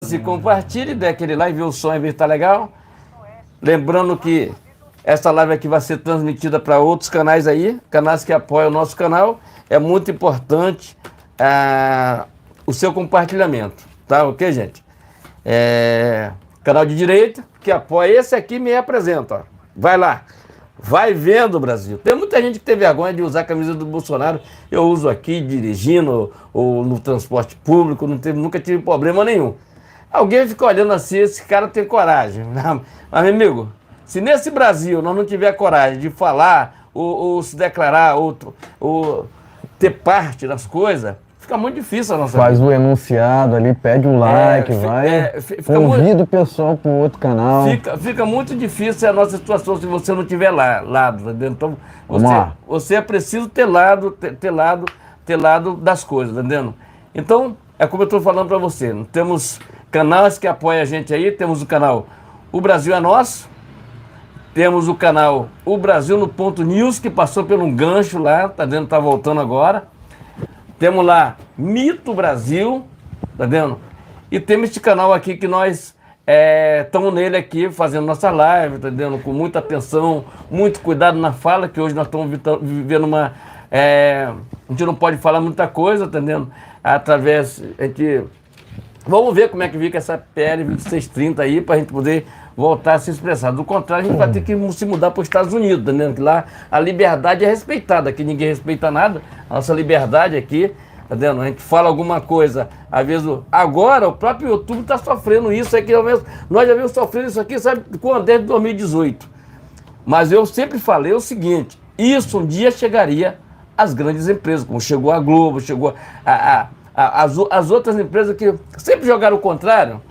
Se compartilhe, dê aquele like, vê o som e vê se tá legal. Lembrando que essa live aqui vai ser transmitida para outros canais aí, canais que apoiam o nosso canal. É muito importante o seu compartilhamento, tá? Ok, gente? Canal de direita, que apoia esse aqui, me representa, ó. Vai lá. Vai vendo, Brasil. Tem muita gente que tem vergonha de usar a camisa do Bolsonaro. Eu uso aqui, dirigindo ou no transporte público, nunca tive problema nenhum. Alguém fica olhando assim, esse cara tem coragem. Mas, meu amigo, se nesse Brasil nós não tiver coragem de falar ou se declarar ou ter parte das coisas, fica muito difícil a nossa Faz vida. o enunciado ali, pede o like, convida o pessoal para um outro canal. Fica muito difícil a nossa situação se você não tiver lado, tá entendendo? Então, você é preciso ter lado das coisas, tá entendendo? Então, é como eu estou falando para você, temos canais que apoiam a gente aí, temos o canal O Brasil é Nosso, temos o canal O Brasil no Ponto News, que passou por um gancho lá, tá vendo? Tá voltando agora. Temos lá Mito Brasil, tá vendo? E temos este canal aqui que nós estamos nele aqui, fazendo nossa live, tá vendo? Com muita atenção, muito cuidado na fala, que hoje nós estamos vivendo uma... a gente não pode falar muita coisa, tá vendo? Através... Vamos ver como é que fica essa PL 2630 aí, para a gente poder voltar a se expressar. Do contrário, a gente vai ter que se mudar para os Estados Unidos, tá vendo? Que lá a liberdade é respeitada, aqui ninguém respeita nada. A nossa liberdade aqui, tá vendo? A gente fala alguma coisa, às vezes... Agora, o próprio YouTube está sofrendo isso aqui. Nós já vimos sofrendo isso aqui, sabe, desde 2018. Mas eu sempre falei o seguinte, isso um dia chegaria às grandes empresas, como chegou a Globo, chegou as outras empresas que sempre jogaram o contrário.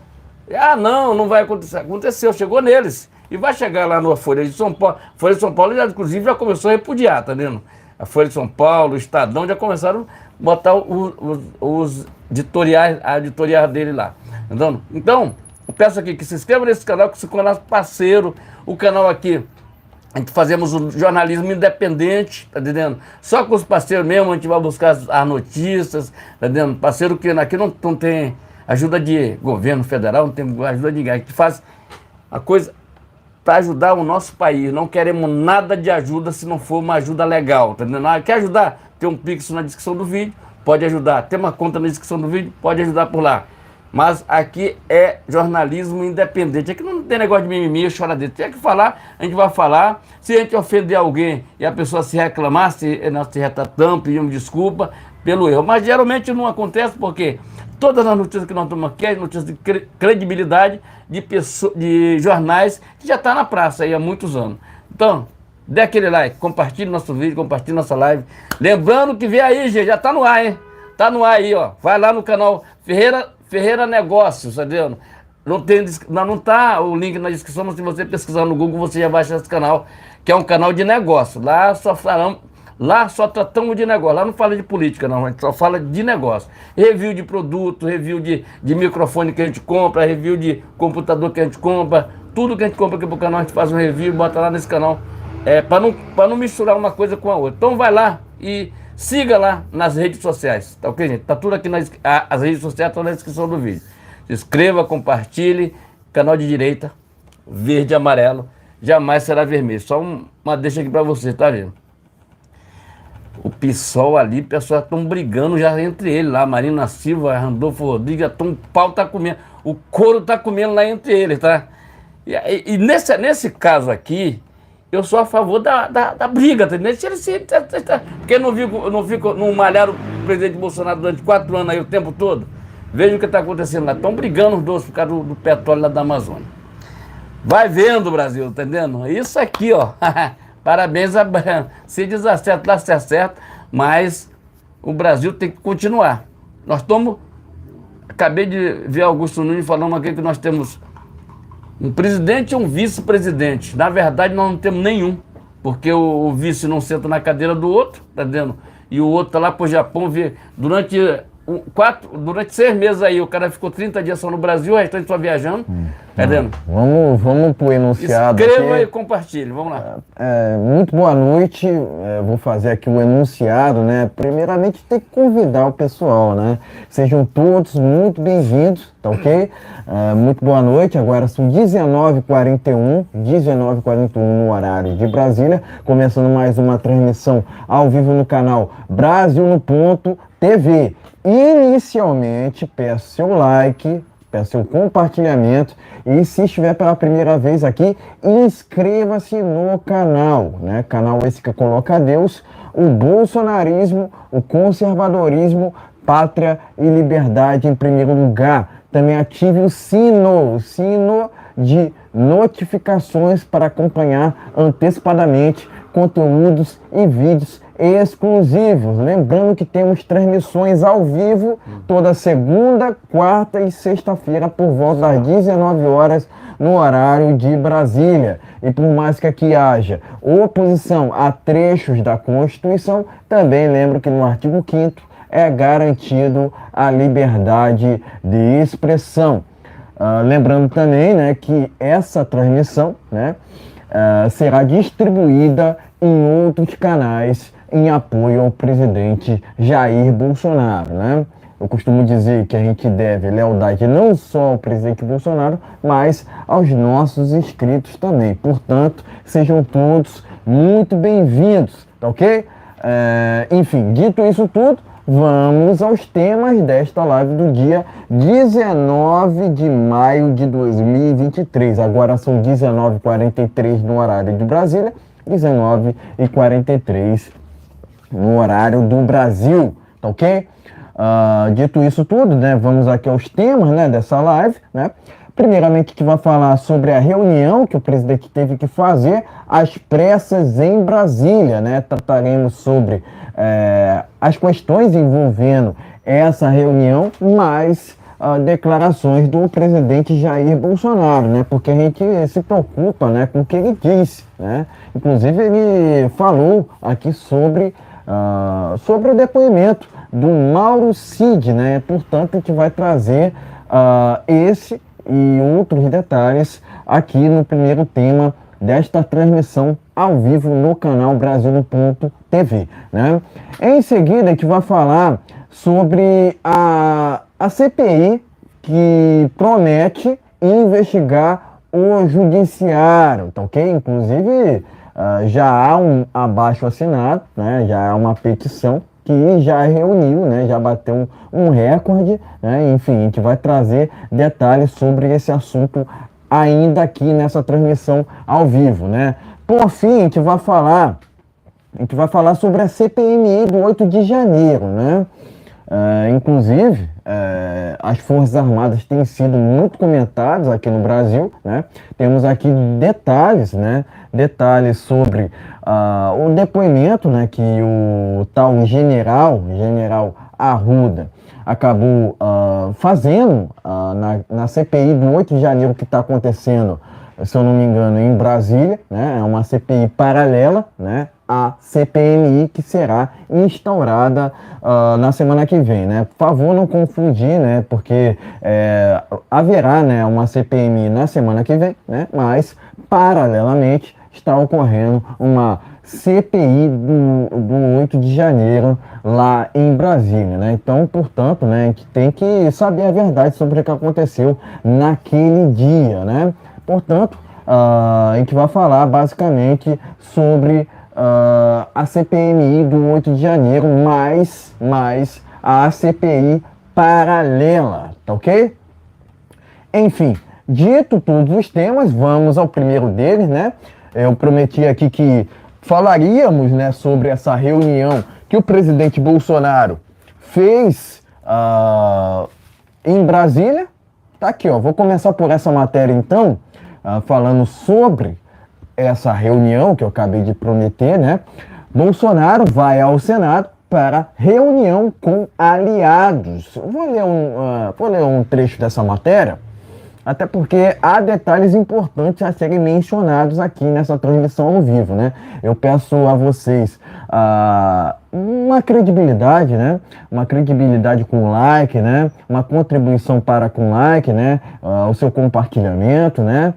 Não vai acontecer. Aconteceu, chegou neles. E vai chegar lá na Folha de São Paulo. A Folha de São Paulo, inclusive, já começou a repudiar, tá vendo? A Folha de São Paulo, o Estadão, já começaram a botar os editoriais, a editorial dele lá. Entendeu? Então, eu peço aqui que se inscreva nesse canal, que se torne parceiro. O canal aqui, a gente fazemos um jornalismo independente, tá entendendo? Só com os parceiros mesmo, a gente vai buscar as notícias, tá entendendo? Parceiro que aqui não tem ajuda de governo federal, não tem ajuda de ninguém. A gente faz a coisa para ajudar o nosso país. Não queremos nada de ajuda se não for uma ajuda legal, tá entendendo? Quer ajudar? Tem um Pix na descrição do vídeo, pode ajudar. Tem uma conta na descrição do vídeo, pode ajudar por lá. Mas aqui é jornalismo independente. Aqui não tem negócio de mimimi, choradeira. Tem que falar, a gente vai falar. Se a gente ofender alguém e a pessoa se reclamar, nós se retratamos, pedimos desculpa pelo erro. Mas geralmente não acontece porque todas as notícias que nós tomamos aqui é notícias de credibilidade de jornais que já estão na praça aí há muitos anos. Então, dê aquele like, compartilhe nosso vídeo, compartilhe nossa live. Lembrando que vem aí, gente, já está no ar, hein? Está no ar aí, ó. Vai lá no canal Ferreira Negócios, tá vendo? Não tá o link na descrição, mas se você pesquisar no Google, você já vai achar esse canal, que é um canal de negócio. Lá só tratamos de negócio, lá não fala de política não, a gente só fala de negócio. Review de produto, review de microfone que a gente compra, review de computador que a gente compra, tudo que a gente compra aqui pro canal a gente faz um review e bota lá nesse canal, para não misturar uma coisa com a outra. Então vai lá e siga lá nas redes sociais, tá ok, gente? Tá tudo aqui as redes sociais estão na descrição do vídeo. Se inscreva, compartilhe, canal de direita, verde e amarelo, jamais será vermelho. Só uma deixa aqui pra você, tá vendo? O PSOL ali, o pessoal estão brigando já entre eles lá, Marina Silva, Randolfo Rodrigues, o pau tá comendo, o couro tá comendo lá entre eles, tá? E nesse caso aqui, eu sou a favor da briga, tá entendendo? Porque não malharam o presidente Bolsonaro durante 4 anos aí o tempo todo? Veja o que está acontecendo lá. Estão brigando os dois por causa do petróleo lá da Amazônia. Vai vendo, Brasil, tá entendendo? Isso aqui, ó. Parabéns a se desacerta, lá se acerta, mas o Brasil tem que continuar. Nós estamos... Acabei de ver Augusto Nunes falando aqui que nós temos um presidente e um vice-presidente. Na verdade, nós não temos nenhum, porque o vice não senta na cadeira do outro, tá vendo? E o outro tá lá pro Japão, durante 6 meses aí, o cara ficou 30 dias só no Brasil, o restante só viajando. Entendendo? Vamos pro enunciado. Escreva aqui. E compartilhe, vamos lá. Muito boa noite, vou fazer aqui o enunciado, né? Primeiramente tem que convidar o pessoal, né? Sejam todos muito bem-vindos, tá ok? Muito boa noite, agora são 19h41 no horário de Brasília, começando mais uma transmissão ao vivo no canal Brasil no Ponto TV. Inicialmente, peço seu like, peço seu compartilhamento e se estiver pela primeira vez aqui, inscreva-se no canal, né? Canal esse que coloca Deus, o bolsonarismo, o conservadorismo, pátria e liberdade em primeiro lugar. Também ative o sino de notificações para acompanhar antecipadamente conteúdos e vídeos exclusivos. Lembrando que temos transmissões ao vivo toda segunda, quarta e sexta-feira por volta das 19 horas no horário de Brasília. E por mais que aqui haja oposição a trechos da Constituição, também lembro que no artigo 5º é garantido a liberdade de expressão. Lembrando também, né, que essa transmissão, né, será distribuída em outros canais em apoio ao presidente Jair Bolsonaro, né? Eu costumo dizer que a gente deve lealdade não só ao presidente Bolsonaro, mas aos nossos inscritos também. Portanto, sejam todos muito bem-vindos, tá ok? Enfim, dito isso tudo, vamos aos temas desta live do dia 19 de maio de 2023. Agora são 19h43 no horário de Brasília, 19h43 no horário do Brasil, tá ok? Dito isso tudo, né, vamos aqui aos temas, né, dessa live, né? Primeiramente, que vai falar sobre a reunião que o presidente teve que fazer às pressas em Brasília, né? Trataremos sobre as questões envolvendo essa reunião, mais declarações do presidente Jair Bolsonaro, né? Porque a gente se preocupa, né, com o que ele disse, né? Inclusive, ele falou aqui sobre o depoimento do Mauro Cid, né? Portanto, a gente vai trazer esse e outros detalhes aqui no primeiro tema desta transmissão ao vivo no canal Brasil no Ponto TV, né? Em seguida, a gente vai falar sobre a CPI que promete investigar o judiciário, tá ok? Inclusive, já há um abaixo-assinado, né? Já há uma petição que já reuniu, né? Já bateu um recorde, né? Enfim, a gente vai trazer detalhes sobre esse assunto ainda aqui nessa transmissão ao vivo, né? Por fim, a gente vai falar sobre a CPMI do 8 de janeiro, né? Inclusive, as Forças Armadas têm sido muito comentadas aqui no Brasil, né? Temos aqui detalhes, né? Detalhes sobre o depoimento, né, que o tal general Arruda acabou fazendo na CPI do 8 de janeiro que está acontecendo, se eu não me engano, em Brasília, né? É uma CPI paralela, né, à CPMI que será instaurada na semana que vem, né? Por favor, não confundir, né? Porque haverá, né, uma CPMI na semana que vem, né? Mas, paralelamente, está ocorrendo uma CPI do 8 de janeiro lá em Brasília, né? Então, portanto, né, a gente tem que saber a verdade sobre o que aconteceu naquele dia, né? Portanto, a gente vai falar basicamente sobre a CPMI do 8 de janeiro, mais a CPI paralela, tá ok? Enfim, dito todos os temas, vamos ao primeiro deles, né? Eu prometi aqui que falaríamos, né, sobre essa reunião que o presidente Bolsonaro fez em Brasília. Tá aqui, ó. Vou começar por essa matéria, então, falando sobre essa reunião que eu acabei de prometer, né? Bolsonaro vai ao Senado para reunião com aliados. Vou ler um trecho dessa matéria, até porque há detalhes importantes a serem mencionados aqui nessa transmissão ao vivo, né? Eu peço a vocês uma credibilidade, né? Uma credibilidade com like, né? Uma contribuição para com like, né? O seu compartilhamento, né?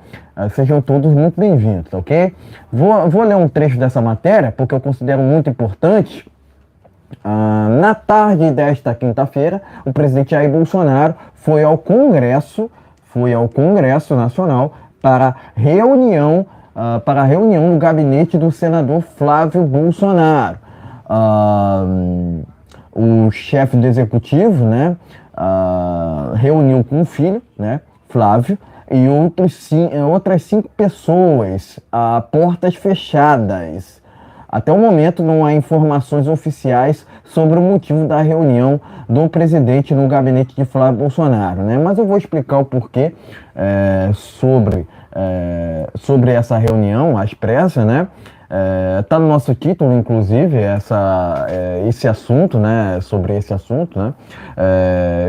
Sejam todos muito bem-vindos, ok? Vou ler um trecho dessa matéria, porque eu considero muito importante. Na tarde desta quinta-feira, o presidente Jair Bolsonaro foi ao Congresso Nacional para reunião no gabinete do senador Flávio Bolsonaro. O chefe do executivo, né, reuniu com o filho, né, Flávio, e outras 5 pessoas a portas fechadas. Até o momento não há informações oficiais sobre o motivo da reunião do presidente no gabinete de Flávio Bolsonaro, né? Mas eu vou explicar o porquê sobre essa reunião às pressas, né? Tá no nosso título, inclusive, esse assunto, né? Sobre esse assunto, né?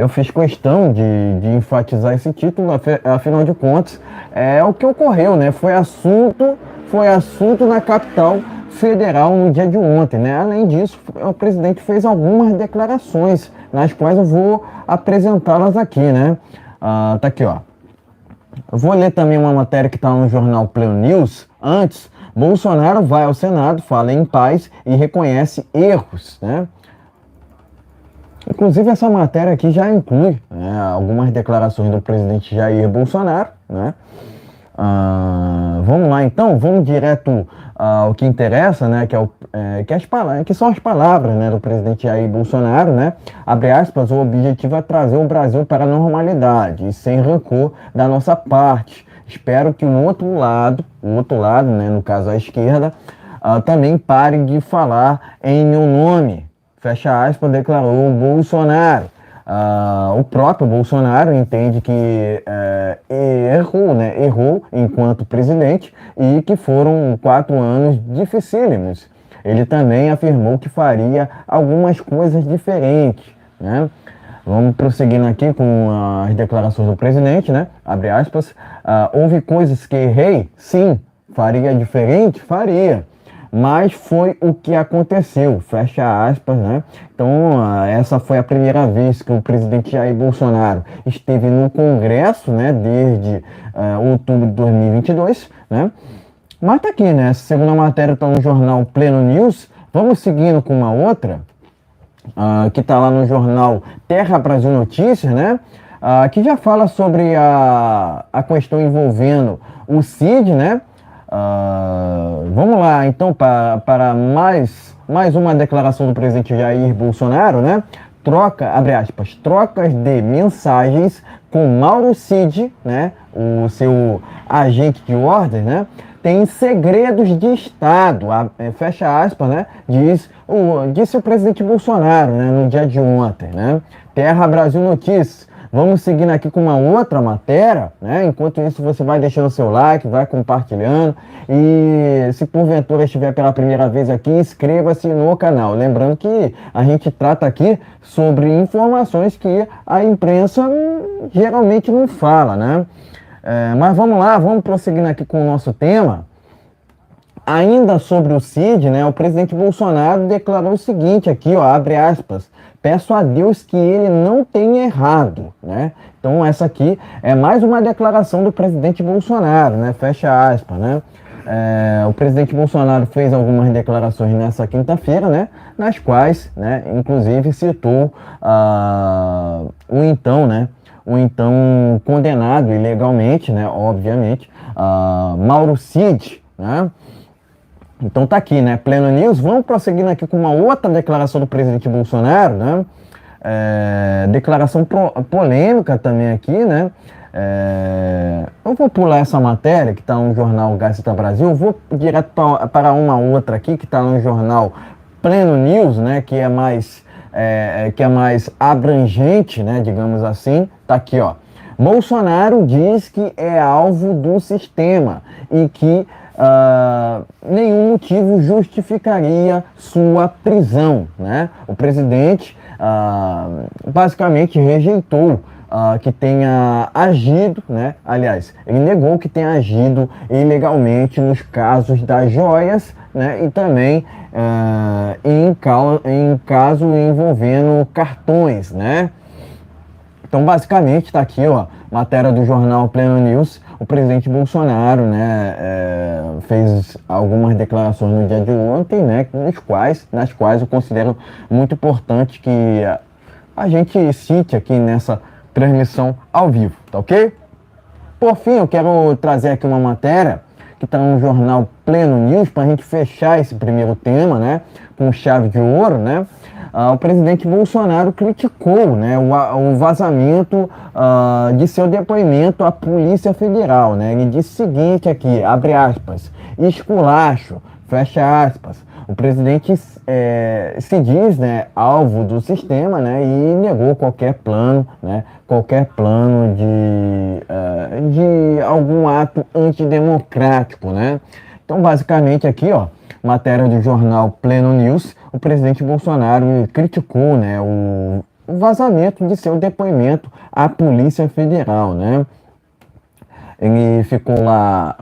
Eu fiz questão de enfatizar esse título, afinal de contas, é o que ocorreu, né? Foi assunto na capital federal no dia de ontem, né? Além disso, o presidente fez algumas declarações, nas quais eu vou apresentá-las aqui, né? Tá aqui, ó. Eu vou ler também uma matéria que está no jornal Pleno News. Antes, Bolsonaro vai ao Senado, fala em paz e reconhece erros, né? Inclusive, essa matéria aqui já inclui, né, algumas declarações do presidente Jair Bolsonaro, né? Vamos lá, então, vamos direto ao que interessa, né, que são as palavras, né, do presidente Jair Bolsonaro, né? Abre aspas, o objetivo é trazer o Brasil para a normalidade e sem rancor da nossa parte. Espero que o outro lado, né, no caso a esquerda, também pare de falar em meu nome. Fecha aspas, declarou o Bolsonaro. O próprio Bolsonaro entende que errou enquanto presidente e que foram 4 anos dificílimos. Ele também afirmou que faria algumas coisas diferentes, né? Vamos prosseguindo aqui com as declarações do presidente, né? Abre aspas. Houve coisas que errei? Sim. Faria diferente? Faria. Mas foi o que aconteceu, fecha aspas, né? Então, essa foi a primeira vez que o presidente Jair Bolsonaro esteve no Congresso, né? Desde outubro de 2022, né? Mas tá aqui, né? Essa segunda matéria está no jornal Pleno News. Vamos seguindo com uma outra, que está lá no jornal Terra Brasil Notícias, né? Que já fala sobre a questão envolvendo o Cid, né? Vamos lá, então, para mais uma declaração do presidente Jair Bolsonaro, né? Abre aspas, trocas de mensagens com Mauro Cid, né? O seu agente de ordem, né? Tem segredos de Estado, fecha aspas, né? Disse o presidente Bolsonaro, né? No dia de ontem, né? Terra Brasil Notícias. Vamos seguindo aqui com uma outra matéria, né? Enquanto isso, você vai deixando o seu like, vai compartilhando. E se porventura estiver pela primeira vez aqui, inscreva-se no canal. Lembrando que a gente trata aqui sobre informações que a imprensa geralmente não fala, né? Mas vamos lá, vamos prosseguindo aqui com o nosso tema. Ainda sobre o Cid, né? O presidente Bolsonaro declarou o seguinte aqui, ó, abre aspas. Peço a Deus que ele não tenha errado, né? Então essa aqui é mais uma declaração do presidente Bolsonaro, né? Fecha aspas, né? O presidente Bolsonaro fez algumas declarações nessa quinta-feira, né? Nas quais, né? Inclusive citou o então condenado ilegalmente, né? Obviamente, Mauro Cid, né? Então tá aqui, né? Pleno News. Vamos prosseguindo aqui com uma outra declaração do presidente Bolsonaro, né? Declaração polêmica também aqui, né? Eu vou pular essa matéria que está no jornal Gazeta Brasil. Vou direto para uma outra aqui que está no jornal Pleno News, né? Que é mais abrangente, né? Digamos assim. Tá aqui, ó. Bolsonaro diz que é alvo do sistema e que nenhum motivo justificaria sua prisão, né? O presidente basicamente rejeitou que tenha agido, né? Aliás, ele negou que tenha agido ilegalmente nos casos das joias, né? E também em caso envolvendo cartões, né? Então, basicamente, está aqui, ó, matéria do jornal Pleno News. O presidente Bolsonaro, né, fez algumas declarações no dia de ontem, né, nas quais eu considero muito importante que a gente cite aqui nessa transmissão ao vivo, tá ok? Por fim, eu quero trazer aqui uma matéria que está no jornal Pleno News para a gente fechar esse primeiro tema, né, com chave de ouro, né? O presidente Bolsonaro criticou, né, o vazamento de seu depoimento à Polícia Federal, né? Ele disse o seguinte aqui, abre aspas, esculacho, fecha aspas. O presidente se diz, né, alvo do sistema, né, e negou qualquer plano, né, de algum ato antidemocrático, né. Então, basicamente aqui, ó, matéria do jornal Pleno News, o presidente Bolsonaro criticou, né, o vazamento de seu depoimento à Polícia Federal, né. Ele ficou lá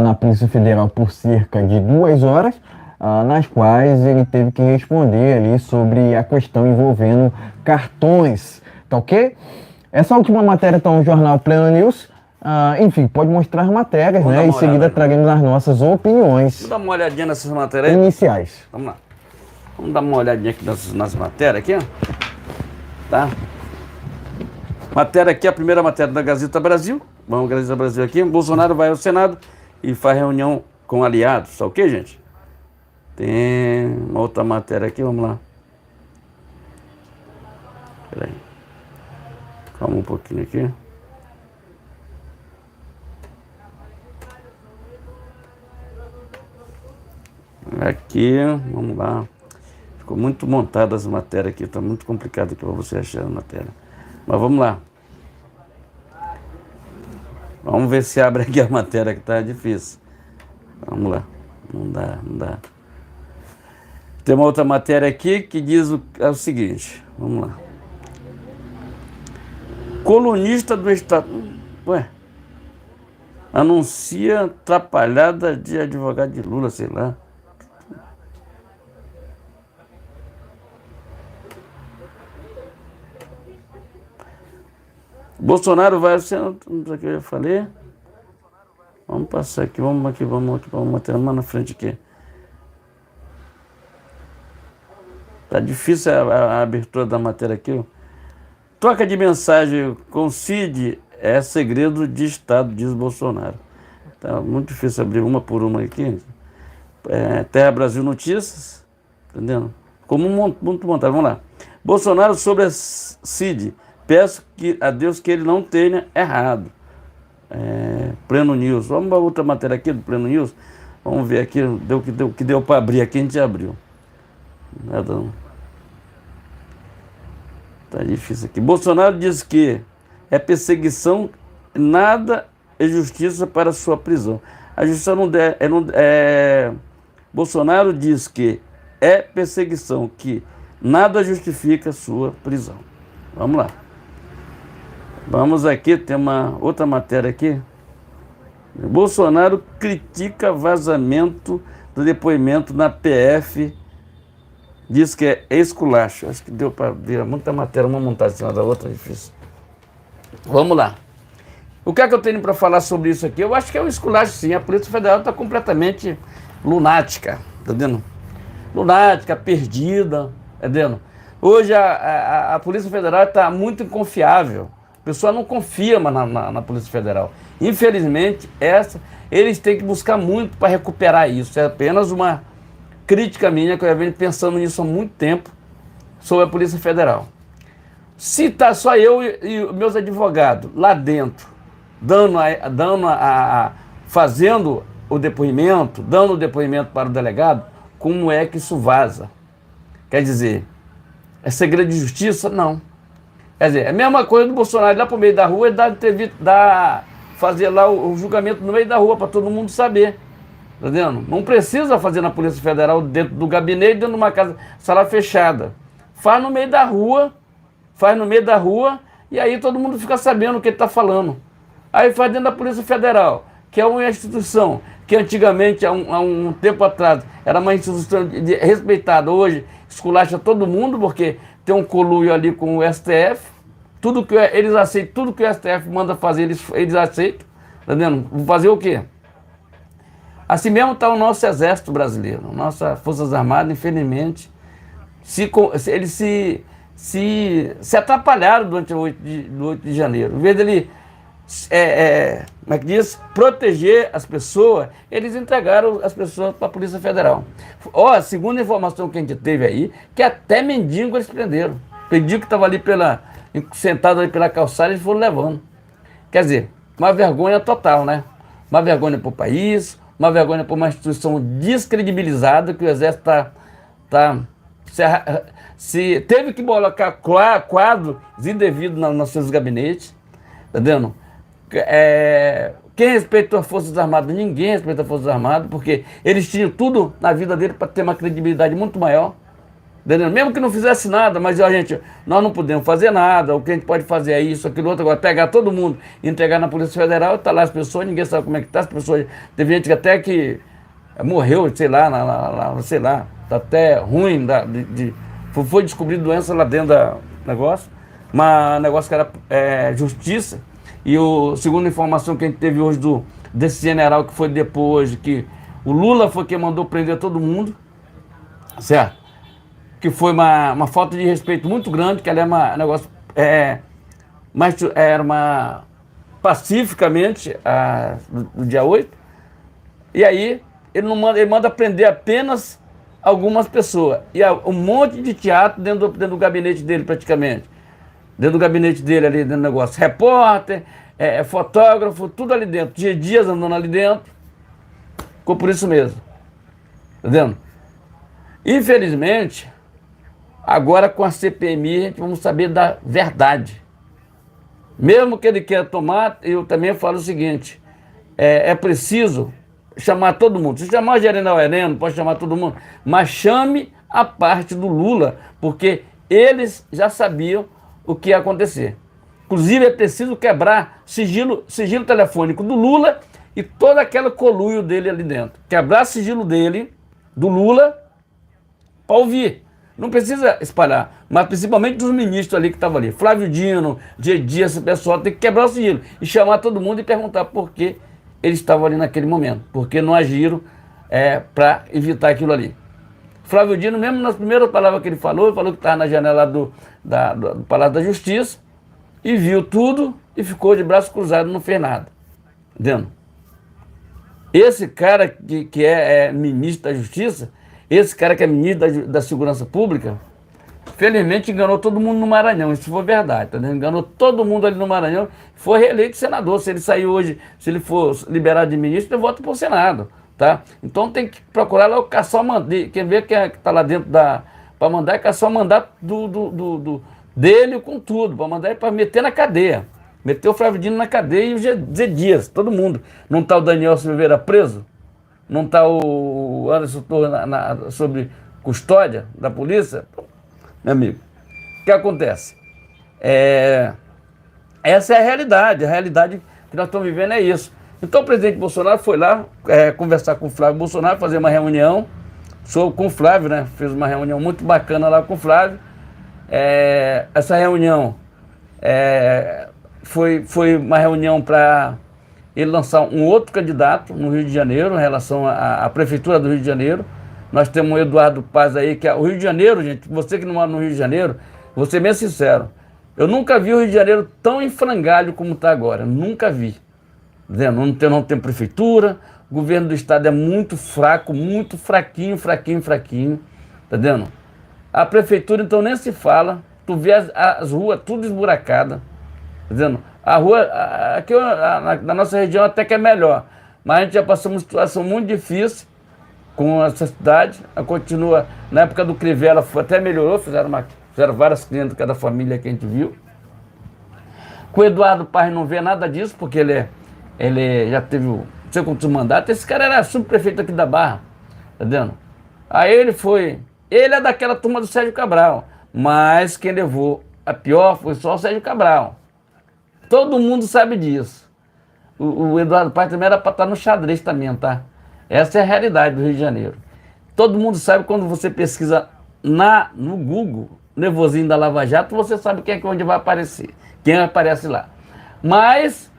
na Polícia Federal por cerca de 2 horas, nas quais ele teve que responder ali sobre a questão envolvendo cartões, tá ok? Essa última matéria está no jornal Pleno News. Enfim, pode mostrar matérias, né? Em seguida traremos as nossas opiniões. Vamos dar uma olhadinha nessas matérias iniciais. Vamos lá. Vamos dar uma olhadinha aqui nas matérias aqui, ó. Tá? Matéria aqui, a primeira matéria da Gazeta Brasil. Vamos, Gazeta Brasil aqui. Bolsonaro vai ao Senado e faz reunião com aliados, tá ok, gente? Tem uma outra matéria aqui, vamos lá. Espera aí. Calma um pouquinho aqui. Aqui, vamos lá. Ficou muito montada as matérias aqui, tá muito complicado aqui para você achar a matéria. Mas vamos lá. Vamos ver se abre aqui a matéria que tá difícil. Vamos lá. Não dá. Tem uma outra matéria aqui que diz o seguinte. Vamos lá. Colunista do Estado... anuncia atrapalhada de advogado de Lula, sei lá. Bolsonaro vai ao Senado, o que eu já falei. Vamos passar aqui, vamos matéria mais na frente aqui. Tá difícil a abertura da matéria aqui. Troca de mensagem com Cid é segredo de Estado, diz Bolsonaro. Tá muito difícil abrir uma por uma aqui. Terra Brasil Notícias, entendendo? Como muito montado. Vamos lá. Bolsonaro sobre a Cid. Peço a Deus que ele não tenha errado. Pleno News. Vamos para outra matéria aqui do Pleno News. Vamos ver aqui. Que deu para abrir aqui, a gente abriu. Nada não. Tá difícil aqui. Bolsonaro diz que é perseguição, nada é justiça para sua prisão. A justiça Bolsonaro diz que é perseguição, que nada justifica sua prisão. Vamos lá. Vamos aqui, tem uma outra matéria aqui. Bolsonaro critica vazamento do depoimento na PF. Diz que é esculacho. Acho que deu para ver muita matéria, uma montada em cima da outra, difícil. Vamos lá. O que é que eu tenho para falar sobre isso aqui? Eu acho que é um esculacho, sim. A Polícia Federal está completamente lunática, tá vendo? Lunática, perdida, tá vendo? Hoje a Polícia Federal está muito inconfiável. A pessoa não confia mais na Polícia Federal. Infelizmente, eles têm que buscar muito para recuperar isso. É apenas uma crítica minha, que eu já venho pensando nisso há muito tempo, sobre a Polícia Federal. Se está só eu e meus advogados lá dentro, fazendo o depoimento, dando o depoimento para o delegado, como é que isso vaza? Quer dizer, é segredo de justiça? Não. Quer dizer, é a mesma coisa do Bolsonaro ir lá para o meio da rua e fazer lá o julgamento no meio da rua para todo mundo saber. Tá vendo? Não precisa fazer na Polícia Federal dentro do gabinete, dentro de uma casa, sala fechada. Faz no meio da rua E aí todo mundo fica sabendo o que ele está falando. Aí faz dentro da Polícia Federal, que é uma instituição que antigamente, há um tempo atrás, era uma instituição respeitada. Hoje esculacha todo mundo, porque tem um conluio ali com o STF. Tudo que eles aceitam, tudo que o STF manda fazer, eles aceitam. Tá vendo? Vou fazer o quê? Assim mesmo está o nosso Exército Brasileiro, nossas Forças Armadas, infelizmente, eles se atrapalharam durante o 8 de janeiro. Em vez dele, como é que diz, proteger as pessoas, eles entregaram as pessoas para a Polícia Federal. Ó, segundo a informação que a gente teve aí, que até mendigo eles prenderam. Mendigo que estava ali sentado ali pela calçada, eles foram levando. Quer dizer, uma vergonha total, né? Uma vergonha para o país, uma vergonha para uma instituição descredibilizada, que o Exército se teve que colocar quadros indevidos nos seus gabinetes, tá vendo? Quem respeitou as Forças Armadas? Ninguém respeita as Forças Armadas, porque eles tinham tudo na vida dele para ter uma credibilidade muito maior. Entendeu? Mesmo que não fizesse nada, mas a gente, nós não podemos fazer nada, o que a gente pode fazer é isso, aquilo, outro, agora pegar todo mundo e entregar na Polícia Federal, tá lá as pessoas, ninguém sabe como é que tá, as pessoas, teve gente que até que morreu, sei lá, sei lá, tá até ruim, foi descobrir doença lá dentro do negócio, mas o negócio que era justiça, e segundo a informação que a gente teve hoje desse general que foi depois, que o Lula foi quem mandou prender todo mundo, certo? Que foi uma falta de respeito muito grande, que ela é um negócio, mas era uma pacificamente no dia 8, e aí ele manda prender apenas algumas pessoas, e um monte de teatro dentro do gabinete dele praticamente, dentro do gabinete dele ali dentro do negócio, repórter, fotógrafo, tudo ali dentro, Dias andando ali dentro, ficou por isso mesmo, tá vendo? Infelizmente, agora com a CPMI a gente vamos saber da verdade. Mesmo que ele queira tomar, eu também falo o seguinte, é preciso chamar todo mundo. Se chamar o General Heleno, pode chamar todo mundo, mas chame a parte do Lula, porque eles já sabiam o que ia acontecer. Inclusive é preciso quebrar sigilo telefônico do Lula e todo aquele conluio dele ali dentro. Quebrar sigilo dele, do Lula, para ouvir. Não precisa espalhar, mas principalmente dos ministros ali que estavam ali. Flávio Dino, Dias, esse pessoal tem que quebrar o sigilo e chamar todo mundo e perguntar por que eles estavam ali naquele momento. Por que não agiram para evitar aquilo ali. Flávio Dino, mesmo nas primeiras palavras que ele falou que estava na janela do Palácio da Justiça e viu tudo e ficou de braço cruzado, não fez nada. Entendeu? Esse cara que é ministro da Justiça, esse cara que é ministro da Segurança Pública, felizmente enganou todo mundo no Maranhão, isso foi verdade, tá vendo? Enganou todo mundo ali no Maranhão, foi reeleito senador. Se ele sair hoje, se ele for liberado de ministro, ele volta para o Senado, tá? Então tem que procurar lá caçar o mandato, quem vê que está lá dentro para mandar, é caçar o mandato dele com tudo, para mandar para meter na cadeia. Meteu o Flávio Dino na cadeia e o Zé Dias, todo mundo. Não está o Daniel Silveira preso? Não está o Anderson Torres sob custódia da polícia? Meu amigo, o que acontece? Essa é a realidade que nós estamos vivendo é isso. Então o presidente Bolsonaro foi lá conversar com o Flávio Bolsonaro, fazer uma reunião com o Flávio, né? Fez uma reunião muito bacana lá com o Flávio. Essa reunião foi uma reunião para ele lançar um outro candidato no Rio de Janeiro, em relação à Prefeitura do Rio de Janeiro. Nós temos o Eduardo Paz aí, que é o Rio de Janeiro, gente, você que não mora no Rio de Janeiro, vou ser bem sincero, eu nunca vi o Rio de Janeiro tão em frangalho como está agora, nunca vi. Não tem prefeitura, o governo do estado é muito fraco, muito fraquinho, tá vendo? A prefeitura então nem se fala, tu vê as ruas tudo esburacadas, tá vendo? A rua, aqui na nossa região até que é melhor, mas a gente já passou uma situação muito difícil com essa cidade, ela continua, na época do Crivella até melhorou, fizeram várias clínicas da família que a gente viu. Com o Eduardo Paz não vê nada disso, porque ele já teve não sei quantos mandatos, esse cara era subprefeito aqui da Barra, tá vendo? Aí ele é daquela turma do Sérgio Cabral, mas quem levou a pior foi só o Sérgio Cabral. Todo mundo sabe disso. O Eduardo Paes também era para estar no xadrez também, tá? Essa é a realidade do Rio de Janeiro. Todo mundo sabe, quando você pesquisa no Google, Nervosinho da Lava Jato, você sabe quem é que onde vai aparecer. Quem aparece lá. Mas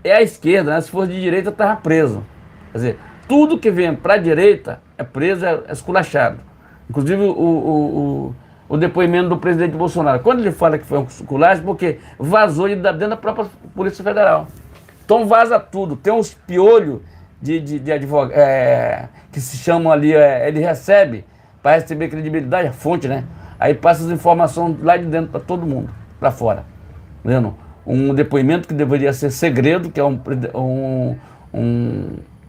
é a esquerda, né? Se fosse de direita, estava preso. Quer dizer, tudo que vem para a direita é preso, é esculachado. Inclusive o depoimento do presidente Bolsonaro. Quando ele fala que foi um esculacho, porque vazou de dentro da própria Polícia Federal. Então vaza tudo. Tem uns piolhos de advogado, que se chamam ali, ele recebe, para receber credibilidade, a fonte, né? Aí passa as informações lá de dentro para todo mundo, para fora. Entendeu? Um depoimento que deveria ser segredo, que é um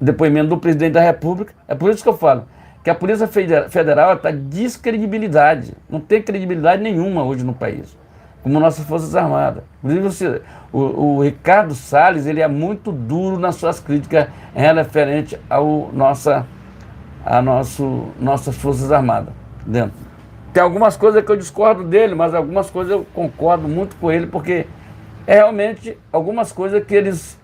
depoimento do presidente da República. É por isso que eu falo que a Polícia Federal está descredibilidade. Não tem credibilidade nenhuma hoje no país, como nossas Forças Armadas. Inclusive, o Ricardo Salles, ele é muito duro nas suas críticas referente ao nossas Forças Armadas. Entendeu? Tem algumas coisas que eu discordo dele, mas algumas coisas eu concordo muito com ele, porque é realmente algumas coisas que eles...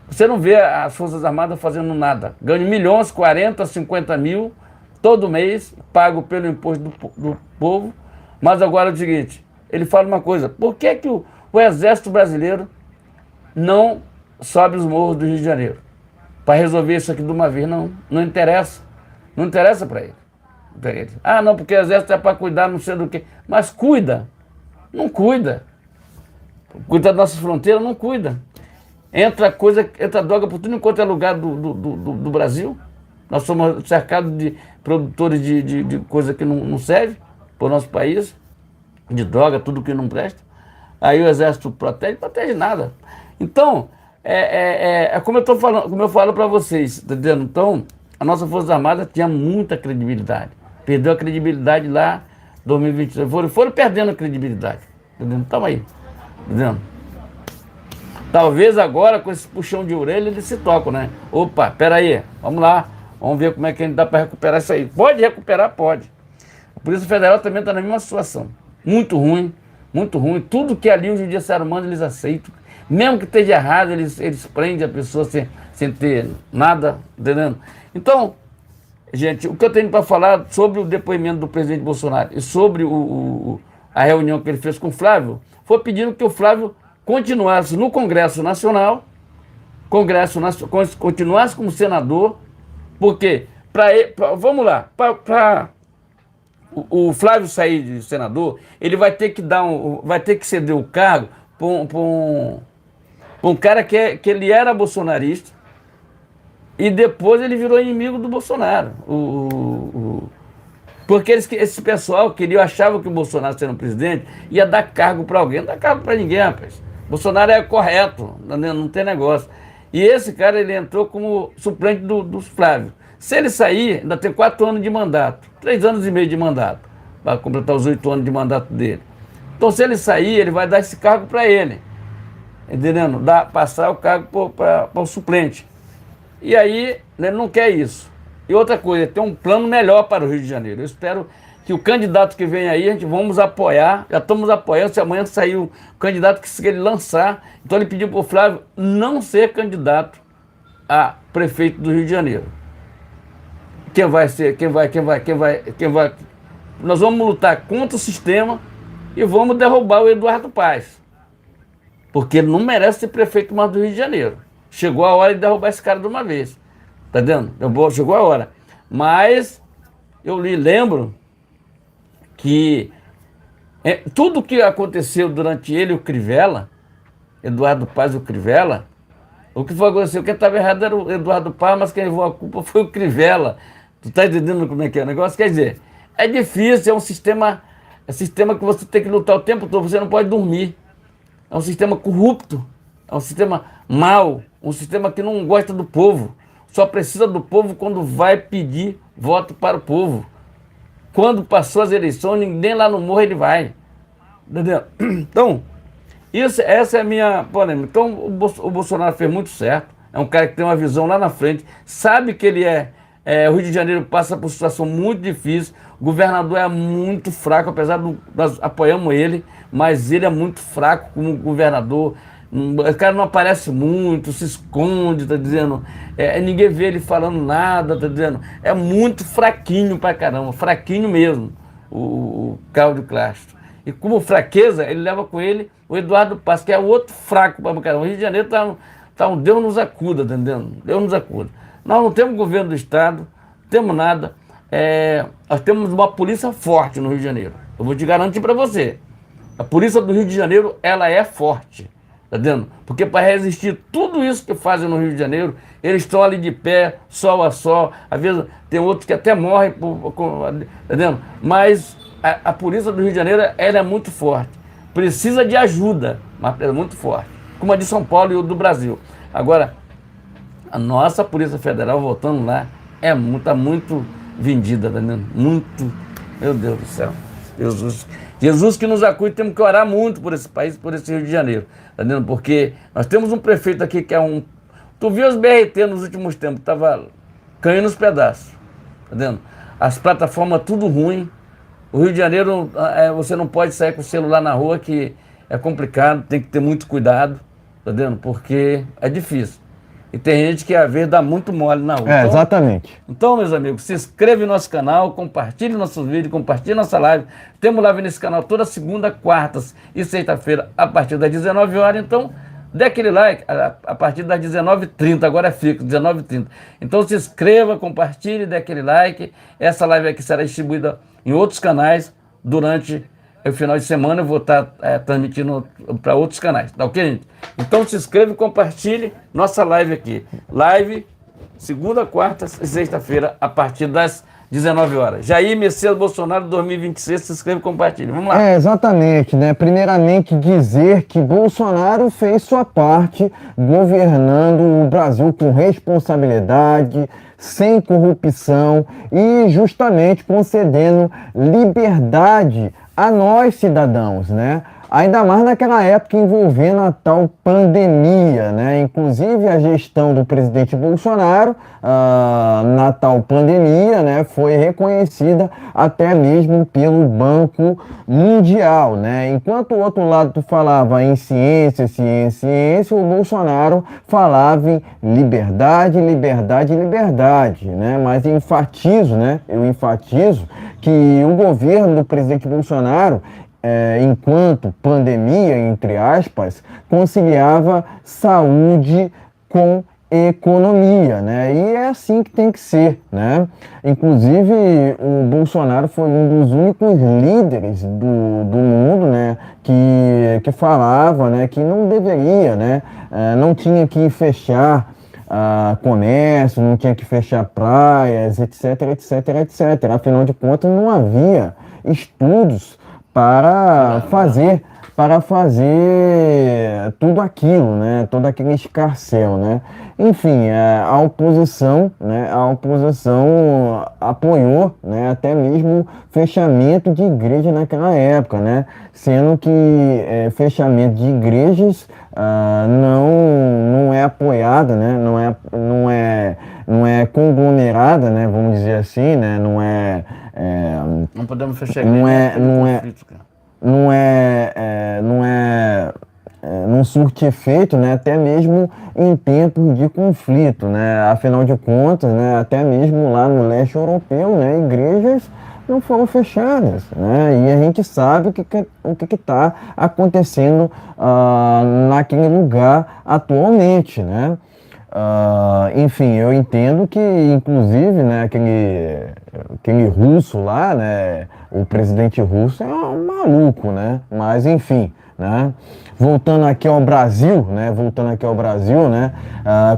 Você não vê as Forças Armadas fazendo nada. Ganham milhões, 40, 50 mil, todo mês, pago pelo imposto do povo. Mas agora é o seguinte, ele fala uma coisa: por que o Exército Brasileiro não sobe os morros do Rio de Janeiro para resolver isso aqui de uma vez? Não interessa. Não interessa para ele. Ah, não, porque o Exército é para cuidar não sei do que. Mas cuida. Não cuida. Cuida das nossas fronteiras, não cuida. Entra droga por tudo enquanto é lugar do Brasil. Nós somos cercados de produtores de coisa que não serve para o nosso país, de droga, tudo que não presta. Aí o Exército protege nada. Então, como eu tô falando, como eu falo para vocês, tá entendendo? Então, a nossa Força Armada tinha muita credibilidade. Perdeu a credibilidade lá em 2023. Foram perdendo a credibilidade. Entendendo? Tamo aí. Entendendo? Talvez agora, com esse puxão de orelha, eles se tocam, né? Opa, peraí, vamos lá. Vamos ver como é que a gente dá para recuperar isso aí. Pode recuperar? Pode. A Polícia Federal também está na mesma situação. Muito ruim, muito ruim. Tudo que ali o Judiciário manda, eles aceitam. Mesmo que esteja errado, eles prendem a pessoa sem ter nada, entendendo? Então, gente, o que eu tenho para falar sobre o depoimento do presidente Bolsonaro e sobre a reunião que ele fez com o Flávio, foi pedindo que o Flávio continuasse no Congresso Nacional, continuasse como senador, porque, vamos lá, para o Flávio sair de senador, ele vai ter que ceder o cargo para um cara que ele era bolsonarista e depois ele virou inimigo do Bolsonaro. Porque esse pessoal achava que o Bolsonaro, sendo presidente, ia dar cargo para alguém. Não dá cargo para ninguém, rapaz. Bolsonaro é correto, não tem negócio. E esse cara, ele entrou como suplente do Flávio. Se ele sair, ainda tem 4 anos de mandato, 3 anos e meio de mandato, para completar os 8 anos de mandato dele. Então, se ele sair, ele vai dar esse cargo para ele, entendendo? Passar o cargo para o suplente. E aí, ele não quer isso. E outra coisa, tem um plano melhor para o Rio de Janeiro. Eu espero que o candidato que vem aí, a gente vamos apoiar, já estamos apoiando. Se amanhã sair o candidato que ele lançar, então ele pediu para o Flávio não ser candidato a prefeito do Rio de Janeiro. Quem vai? Nós vamos lutar contra o sistema e vamos derrubar o Eduardo Paes, porque ele não merece ser prefeito mais do Rio de Janeiro. Chegou a hora de derrubar esse cara de uma vez. Tá vendo? Chegou a hora. Mas eu lhe lembro que tudo que aconteceu durante ele e o Crivella, Eduardo Paes e o Crivella, o que foi aconteceu? Quem estava errado era o Eduardo Paes, mas quem levou a culpa foi o Crivella. Tu tá entendendo como é que é o negócio? Quer dizer, é difícil, é um sistema que você tem que lutar o tempo todo, você não pode dormir. É um sistema corrupto, é um sistema mau, um sistema que não gosta do povo. Só precisa do povo quando vai pedir voto para o povo. Quando passou as eleições, ninguém lá no morro ele vai. Entendeu? Então, essa é a minha polêmica. Então, o Bolsonaro fez muito certo. É um cara que tem uma visão lá na frente. Sabe que ele o Rio de Janeiro passa por uma situação muito difícil. O governador é muito fraco, apesar nós apoiamos ele, mas ele é muito fraco como governador. O cara não aparece muito, se esconde, tá dizendo? Ninguém vê ele falando nada, tá dizendo? É muito fraquinho pra caramba, fraquinho mesmo, o Cláudio Castro. E como fraqueza, ele leva com ele o Eduardo Paes, que é o outro fraco pra caramba. O Rio de Janeiro tá um Deus nos acuda, tá entendendo? Deus nos acuda. Nós não temos governo do Estado, temos nada. Nós temos uma polícia forte no Rio de Janeiro. Eu vou te garantir para você. A polícia do Rio de Janeiro, ela é forte. Tá vendo? Porque para resistir tudo isso que fazem no Rio de Janeiro, eles estão ali de pé, sol a sol. Às vezes tem outros que até morrem, tá vendo? Mas a polícia do Rio de Janeiro, ela é muito forte. Precisa de ajuda, mas é muito forte. Como a de São Paulo e o do Brasil. Agora, a nossa Polícia Federal, voltando lá, tá muito vendida, tá vendo? Muito, meu Deus do céu. Jesus que nos acude, temos que orar muito por esse país, por esse Rio de Janeiro, tá vendo? Porque nós temos um prefeito aqui que é um... Tu viu os BRT nos últimos tempos, tava caindo os pedaços, tá vendo? As plataformas tudo ruim. O Rio de Janeiro, você não pode sair com o celular na rua, que é complicado, tem que ter muito cuidado, tá vendo? Porque é difícil. E tem gente que às vezes dá muito mole na rua. Então, exatamente. Então, meus amigos, se inscreve no nosso canal, compartilhe nossos vídeos, compartilhe nossa live. Temos live nesse canal toda segunda, quartas e sexta-feira, a partir das 19 horas. Então, dê aquele like a partir das 19h30, agora é fixo, 19h30. Então, se inscreva, compartilhe, dê aquele like. Essa live aqui será distribuída em outros canais durante o final de semana. Eu vou estar transmitindo para outros canais, tá ok, gente? Então se inscreva e compartilhe nossa live aqui. Live segunda, quarta e sexta-feira, a partir das 19 horas. Jair Messias Bolsonaro 2026, se inscreva e compartilhe. Vamos lá. Exatamente, né? Primeiramente dizer que Bolsonaro fez sua parte governando o Brasil com responsabilidade, sem corrupção e justamente concedendo liberdade a nós cidadãos, né? Ainda mais naquela época envolvendo a tal pandemia, né? Inclusive a gestão do presidente Bolsonaro na tal pandemia, né, foi reconhecida até mesmo pelo Banco Mundial, né? Enquanto o outro lado tu falava em ciência, ciência, ciência, o Bolsonaro falava em liberdade, liberdade, liberdade, né? Mas eu enfatizo que o governo do presidente Bolsonaro, enquanto pandemia, entre aspas, conciliava saúde com economia, né? E é assim que tem que ser, né? Inclusive, o Bolsonaro foi um dos únicos líderes do mundo, né? Que falava, né? Que não deveria, né? Não tinha que fechar comércio, não tinha que fechar praias, etc, etc, etc. Afinal de contas, não havia estudos para fazer tudo aquilo, né? Todo aquele escarcéu, né? Enfim, a oposição apoiou, né, até mesmo fechamento de igreja naquela época, né? Sendo que fechamento de igrejas não é apoiada, né? Não é conglomerada, né? Vamos dizer assim, né? Não podemos fechar igreja. Não surte efeito, né, até mesmo em tempos de conflito, né? Afinal de contas, né, até mesmo lá no leste europeu, né, igrejas não foram fechadas, né? E a gente sabe o que está acontecendo naquele lugar atualmente, né? Enfim, eu entendo que, inclusive, né, aquele russo lá, né, o presidente russo é um maluco, né? Mas, enfim, né? Voltando aqui ao Brasil, né?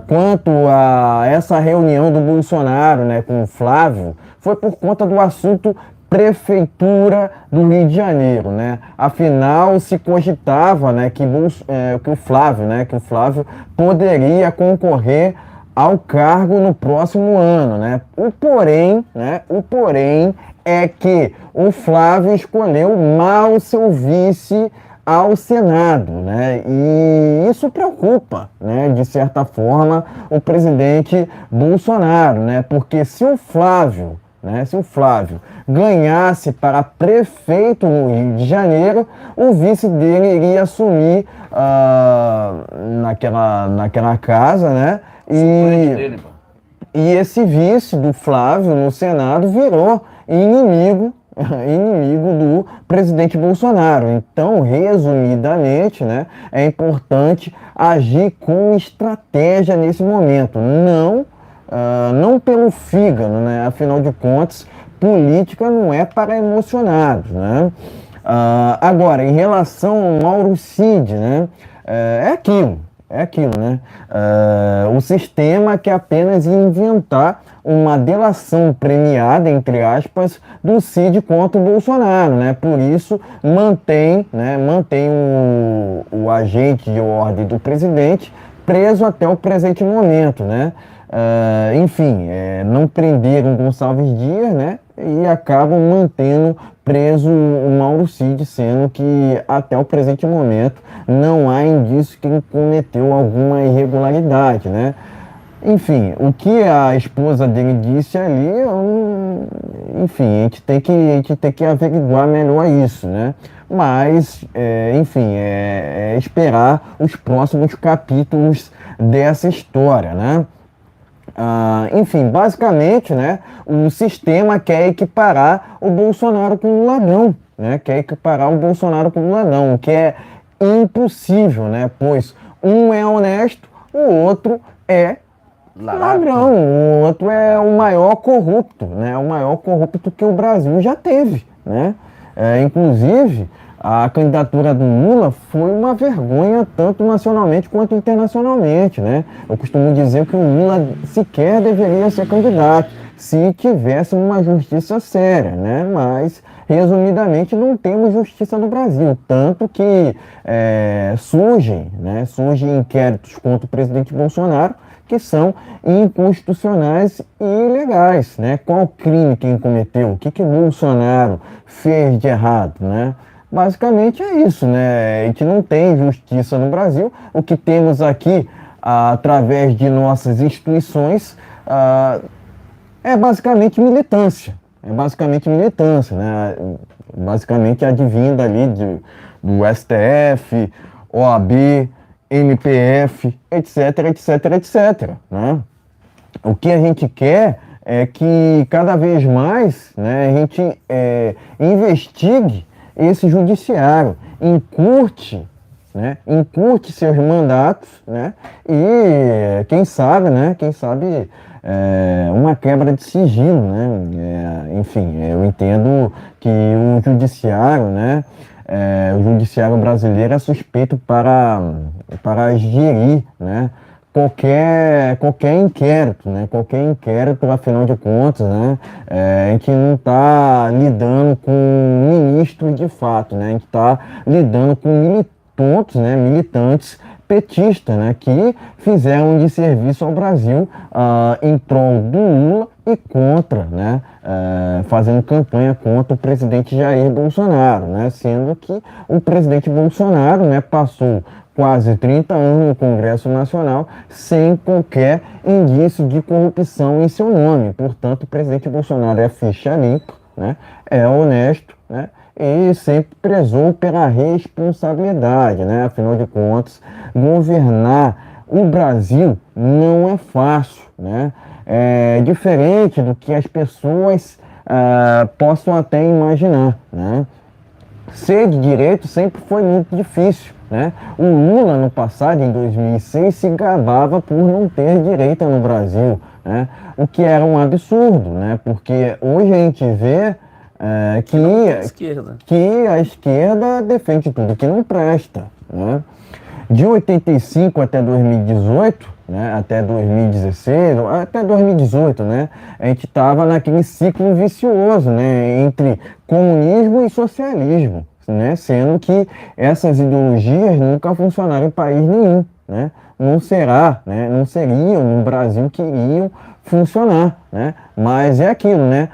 Quanto a essa reunião do Bolsonaro, né, com o Flávio, foi por conta do assunto Prefeitura do Rio de Janeiro, né? Afinal, se cogitava, né, que o Flávio poderia concorrer ao cargo no próximo ano, né? O porém é que o Flávio escolheu mal seu vice ao Senado, né? E isso preocupa, né, de certa forma, o presidente Bolsonaro, né? Porque se o Flávio né, se o Flávio ganhasse para prefeito no Rio de Janeiro, o vice dele iria assumir naquela casa, né? E esse vice do Flávio no Senado virou inimigo do presidente Bolsonaro. Então, resumidamente, né, é importante agir com estratégia nesse momento, não pelo fígado, né? Afinal de contas, política não é para emocionados, né? Agora, em relação ao Mauro Cid, né, é aquilo, né? O sistema quer apenas inventar uma delação premiada, entre aspas, do Cid contra o Bolsonaro, né? Por isso, mantém o agente de ordem do presidente preso até o presente momento, né? Enfim, não prenderam Gonçalves Dias, né? E acabam mantendo preso o Mauro Cid, sendo que até o presente momento não há indício que ele cometeu alguma irregularidade, né? Enfim, o que a esposa dele disse ali, enfim, a gente tem que averiguar melhor isso, né? Mas, enfim, é esperar os próximos capítulos dessa história, né? Enfim, basicamente, né, o sistema quer equiparar o Bolsonaro com o ladrão, né? Quer equiparar o Bolsonaro com o ladrão, o que é impossível, né? Pois um é honesto, o outro é ladrão, o outro é o maior corrupto, né? O maior corrupto que o Brasil já teve, né? Inclusive, a candidatura do Lula foi uma vergonha tanto nacionalmente quanto internacionalmente, né? Eu costumo dizer que o Lula sequer deveria ser candidato se tivesse uma justiça séria, né? Mas, resumidamente, não temos justiça no Brasil, tanto que surgem inquéritos contra o presidente Bolsonaro que são inconstitucionais e ilegais, né? Qual crime quem cometeu? O que o Bolsonaro fez de errado, né? Basicamente é isso, né? A gente não tem justiça no Brasil. O que temos aqui, através de nossas instituições, é basicamente militância. Né? Basicamente advinda ali do STF, OAB, MPF, etc, né? O que a gente quer é que cada vez mais, né, a gente investigue esse judiciário, encurte seus mandatos, né, e quem sabe uma quebra de sigilo, né? Enfim, eu entendo que o judiciário, né, o judiciário brasileiro é suspeito para gerir, né, qualquer inquérito, né? Qualquer inquérito, afinal de contas, né? A gente não está lidando com ministros de fato, né? A gente está lidando com militantes petistas, né? Que fizeram de serviço ao Brasil em prol do Lula e contra, né? Fazendo campanha contra o presidente Jair Bolsonaro, né? Sendo que o presidente Bolsonaro, né, passou quase 30 anos no Congresso Nacional sem qualquer indício de corrupção em seu nome. Portanto, o presidente Bolsonaro é ficha limpa, né? É honesto, né? E sempre prezou pela responsabilidade, né? Afinal de contas, governar o Brasil não é fácil, né? É diferente do que as pessoas possam até imaginar, né? Ser de direito sempre foi muito difícil, né? O Lula, no passado, em 2006, se gabava por não ter direita no Brasil, né? O que era um absurdo, né? Porque hoje a gente vê que a esquerda defende tudo que não presta, né? De 85 até 2018, né, até 2016, até 2018, né, a gente estava naquele ciclo vicioso, né, entre comunismo e socialismo, né, sendo que essas ideologias nunca funcionaram em país nenhum, né, não seriam no Brasil que iriam funcionar, né, mas é aquilo, né,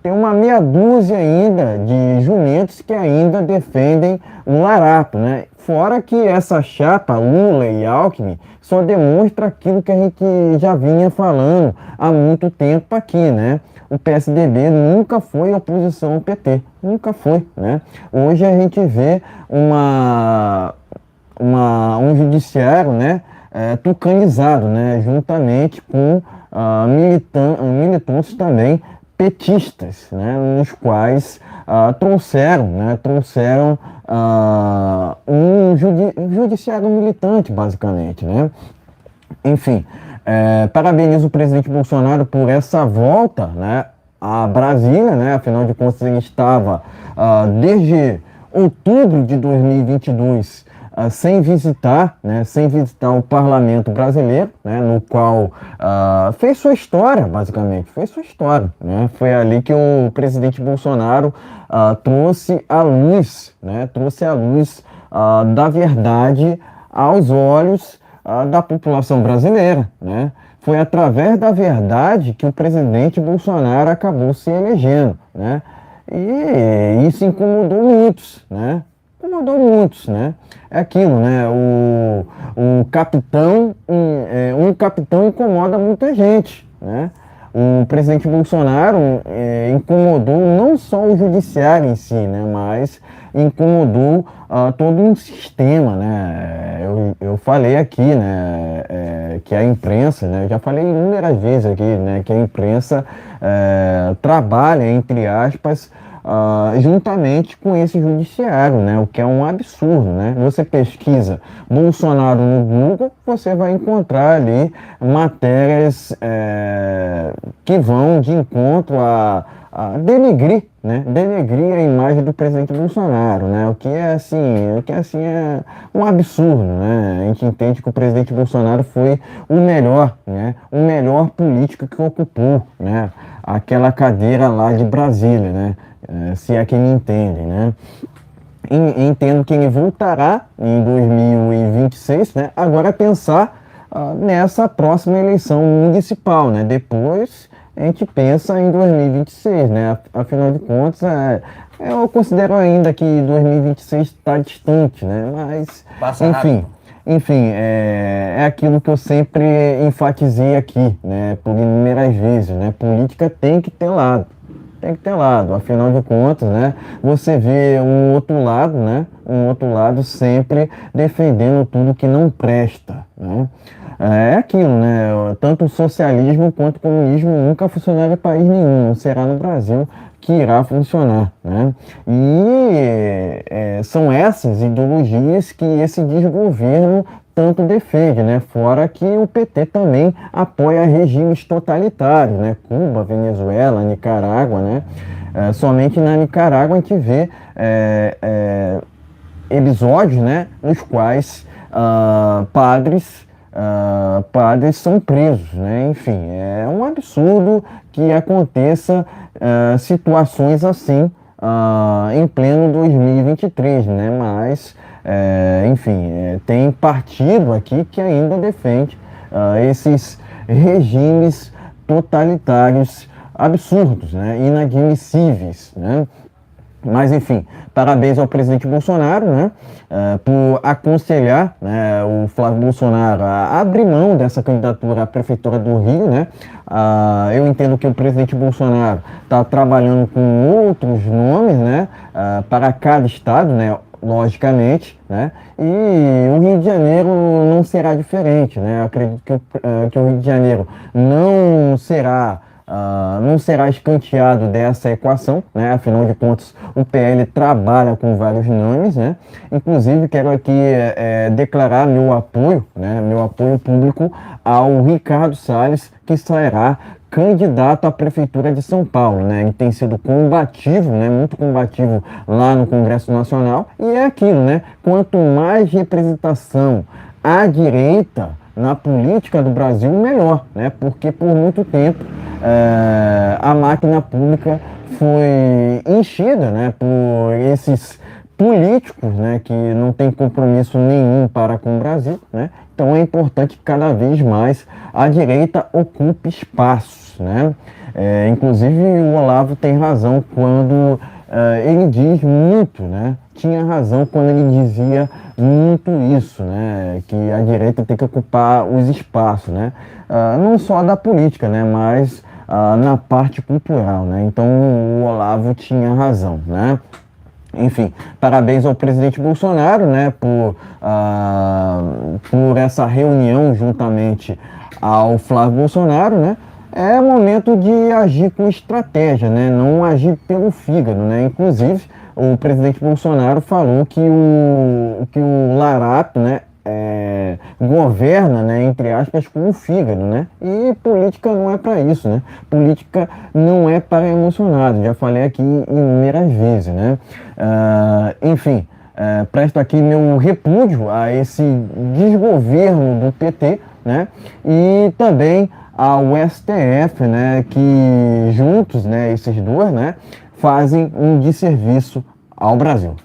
tem uma meia dúzia ainda de jumentos que ainda defendem o larápio, né? Fora que essa chapa, Lula e Alckmin, só demonstra aquilo que a gente já vinha falando há muito tempo aqui, né? O PSDB nunca foi oposição ao PT, nunca foi, né? Hoje a gente vê um judiciário, né, tucanizado, né, juntamente com militantes também petistas, né, nos quais trouxeram um judiciário militante, basicamente, né? Enfim, parabenizo o presidente Bolsonaro por essa volta, né, a Brasília, né? Afinal de contas ele estava desde outubro de 2022 sem visitar o parlamento brasileiro, né, no qual fez sua história, basicamente, fez sua história, né? Foi ali que o presidente Bolsonaro trouxe a luz da verdade aos olhos da população brasileira, né? Foi através da verdade que o presidente Bolsonaro acabou se elegendo, né? E isso incomodou muitos, né? Incomodou muitos, né? É aquilo, né? Um capitão incomoda muita gente, né? O presidente Bolsonaro incomodou não só o judiciário em si, né? Mas incomodou todo um sistema, né? Eu falei aqui, né? Que a imprensa, né? Eu já falei inúmeras vezes aqui, né? Que a imprensa trabalha, entre aspas, juntamente com esse judiciário, né? O que é um absurdo, né? Você pesquisa Bolsonaro no Google, você vai encontrar ali matérias que vão de encontro a denegrir, né? Denegrir a imagem do presidente Bolsonaro, né? O que é assim é um absurdo, né? A gente entende que o presidente Bolsonaro foi o melhor, né? O melhor político que ocupou, né? Aquela cadeira lá de Brasília, né? Se é que me entendem, né? Entendo que ele voltará em 2026, né? Agora é pensar nessa próxima eleição municipal, né? Depois a gente pensa em 2026, né? Afinal de contas, eu considero ainda que 2026 está distante, né? Mas, enfim, é aquilo que eu sempre enfatizei aqui, né? Por inúmeras vezes, né? Política tem que ter lado. Tem que ter lado, afinal de contas, né? Você vê um outro lado, né? Um outro lado sempre defendendo tudo que não presta, né? É aquilo, né? Tanto o socialismo quanto o comunismo nunca funcionaram em país nenhum, não será no Brasil que irá funcionar, né? E são essas ideologias que esse desgoverno tanto defende, né? Fora que o PT também apoia regimes totalitários, né? Cuba, Venezuela, Nicarágua, né? Somente na Nicarágua a gente vê episódios, né? Nos quais padres são presos, né? Enfim, é um absurdo que aconteça situações assim em pleno 2023, né? Mas enfim, tem partido aqui que ainda defende esses regimes totalitários absurdos, né? Inadmissíveis, né? Mas, enfim, parabéns ao presidente Bolsonaro, né, por aconselhar, né, o Flávio Bolsonaro a abrir mão dessa candidatura à Prefeitura do Rio, né. Eu entendo que o presidente Bolsonaro está trabalhando com outros nomes, né, para cada estado, né, logicamente, né, e o Rio de Janeiro não será diferente, né. Eu acredito que o Rio de Janeiro não será escanteado dessa equação, né? Afinal de contas, o PL trabalha com vários nomes, né? Inclusive, quero aqui declarar meu apoio, né? Meu apoio público ao Ricardo Salles, que será candidato à Prefeitura de São Paulo, né? Ele tem sido combativo, né? Muito combativo lá no Congresso Nacional, e é aquilo, né? Quanto mais representação à direita na política do Brasil, melhor, né? Porque por muito tempo a máquina pública foi enchida, né, por esses políticos, né, que não têm compromisso nenhum para com o Brasil, né? Então é importante que cada vez mais a direita ocupe espaços, né? Inclusive o Olavo tem razão quando ele diz muito, né? Tinha razão quando ele dizia muito isso, né? Que a direita tem que ocupar os espaços, né? Não só da política, né? Mas na parte cultural, né? Então o Olavo tinha razão, né? Enfim, parabéns ao presidente Bolsonaro, né, por essa reunião juntamente ao Flávio Bolsonaro, né. É momento de agir com estratégia, né, não agir pelo fígado, né. Inclusive, o presidente Bolsonaro falou que o Larápio, né, governa, né, entre aspas, com o fígado, né? E política não é para isso, né? Política não é para emocionado, já falei aqui inúmeras vezes, né? Enfim, presto aqui meu repúdio a esse desgoverno do PT, né? E também ao STF, né? Que juntos, né, esses dois, né, fazem um desserviço ao Brasil.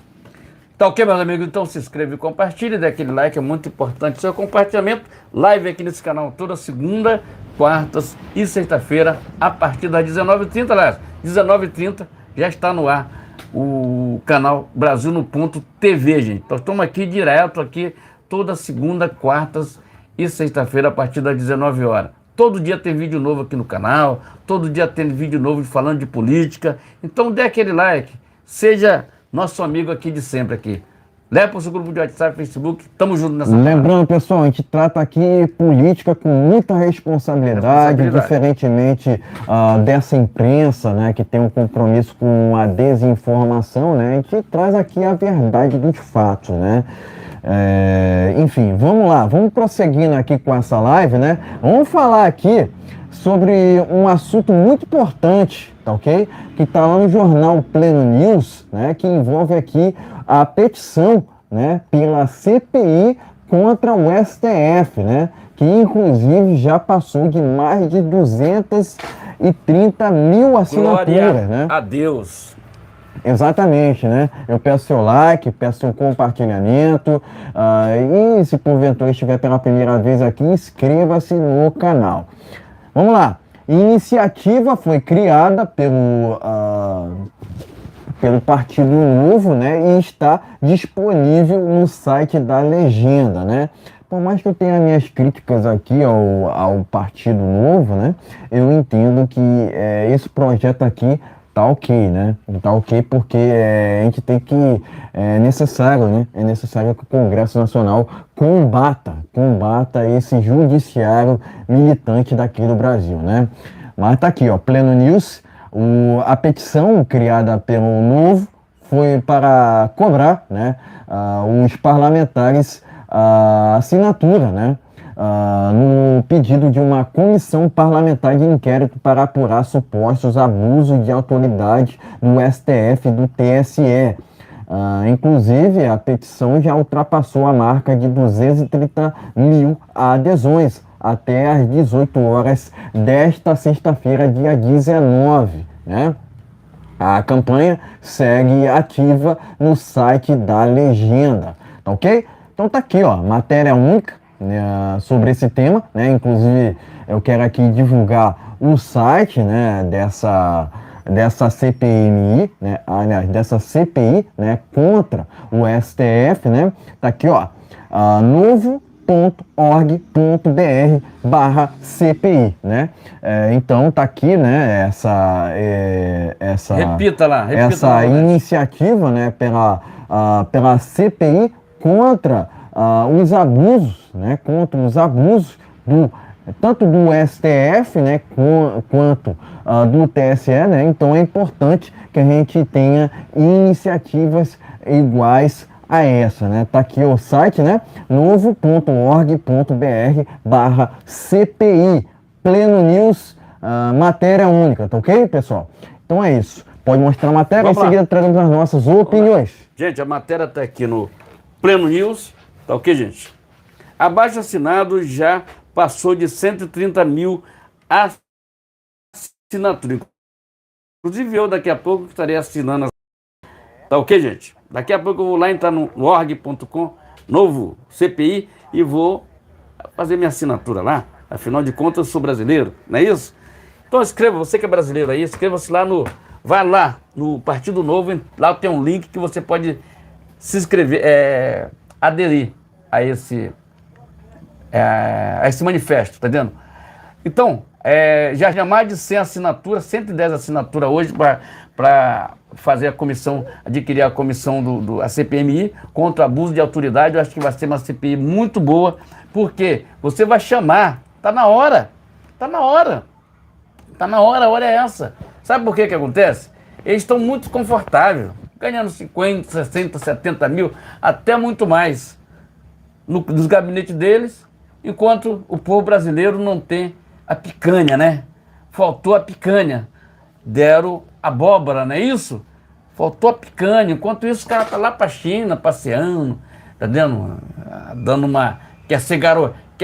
Tá ok, meus amigos? Então se inscreve e compartilhe, dê aquele like, é muito importante o seu compartilhamento. Live aqui nesse canal toda segunda, quartas e sexta-feira, a partir das 19h30, aliás, 19h30 já está no ar o canal Brasil no Ponto TV, gente. Nós estamos aqui direto, aqui toda segunda, quartas e sexta-feira, a partir das 19 horas. Todo dia tem vídeo novo aqui no canal, todo dia tem vídeo novo falando de política. Então dê aquele like, seja nosso amigo aqui de sempre aqui. Leva para o seu grupo de WhatsApp, Facebook, tamo junto nessa Lembrando, pessoal, a gente trata aqui política com muita responsabilidade. Diferentemente dessa imprensa, né, que tem um compromisso com a desinformação, né, a gente traz aqui a verdade dos fatos, né. Enfim, vamos lá, vamos prosseguindo aqui com essa live, né, vamos falar aqui sobre um assunto muito importante, tá ok? Que está lá no jornal Pleno News, né? Que envolve aqui a petição, né? Pela CPI contra o STF, né? Que inclusive já passou de mais de 230 mil assinaturas, Glória né? a Deus. Exatamente, né? Eu peço seu like, peço seu compartilhamento e se porventura estiver pela primeira vez aqui, inscreva-se no canal. Vamos lá. Iniciativa foi criada pelo Partido Novo, né? E está disponível no site da Legenda, né? Por mais que eu tenha minhas críticas aqui ao Partido Novo, né? Eu entendo que esse projeto aqui tá ok, né? Tá ok porque a gente tem que... É necessário, né? É necessário que o Congresso Nacional combata esse judiciário militante daqui do Brasil, né? Mas tá aqui, ó, Pleno News, a petição criada pelo Novo foi para cobrar, né, os parlamentares a assinatura, né, no pedido de uma comissão parlamentar de inquérito para apurar supostos abusos de autoridade no STF e do TSE. Inclusive, a petição já ultrapassou a marca de 230 mil adesões até às 18 horas desta sexta-feira, dia 19, né? A campanha segue ativa no site da Legenda, tá ok? Então tá aqui, ó, matéria única, né, sobre esse tema, né? Inclusive, eu quero aqui divulgar o site, né, dessa CPMI, né, aliás, dessa CPI, né, contra o STF, né? Tá aqui, ó, novo.org.br/CPI, né? Então tá aqui, né, essa repita essa iniciativa, né, pela CPI contra os abusos, né, contra os abusos tanto do STF, né, quanto do TSE, né? Então é importante que a gente tenha iniciativas iguais a essa, né? Tá aqui o site, né? novo.org.br/CPI. Pleno News, matéria única, tá ok, pessoal? Então é isso. Pode mostrar a matéria, em seguida traremos as nossas opiniões. Gente, a matéria tá aqui no Pleno News, tá ok, gente? Abaixo assinado já passou de 130 mil assinaturas. Inclusive eu daqui a pouco estarei assinando. Tá ok, gente? Daqui a pouco eu vou lá entrar no org.com, novo CPI, e vou fazer minha assinatura lá. Afinal de contas, eu sou brasileiro, não é isso? Então escreva, você que é brasileiro aí, inscreva-se lá no... Vai lá no Partido Novo, lá tem um link que você pode se inscrever, aderir a esse manifesto, tá entendendo? Então, já mais de 100 assinaturas, 110 assinaturas hoje para fazer a comissão, adquirir a comissão a CPMI contra o abuso de autoridade. Eu acho que vai ser uma CPI muito boa, porque você vai chamar, tá na hora, a hora é essa. Sabe por que acontece? Eles estão muito confortáveis, ganhando 50, 60, 70 mil, até muito mais, nos gabinetes deles, enquanto o povo brasileiro não tem a picanha, né? Faltou a picanha. Deram abóbora, não é isso? Faltou a picanha. Enquanto isso, o cara tá lá pra China, passeando, tá dando uma... Quer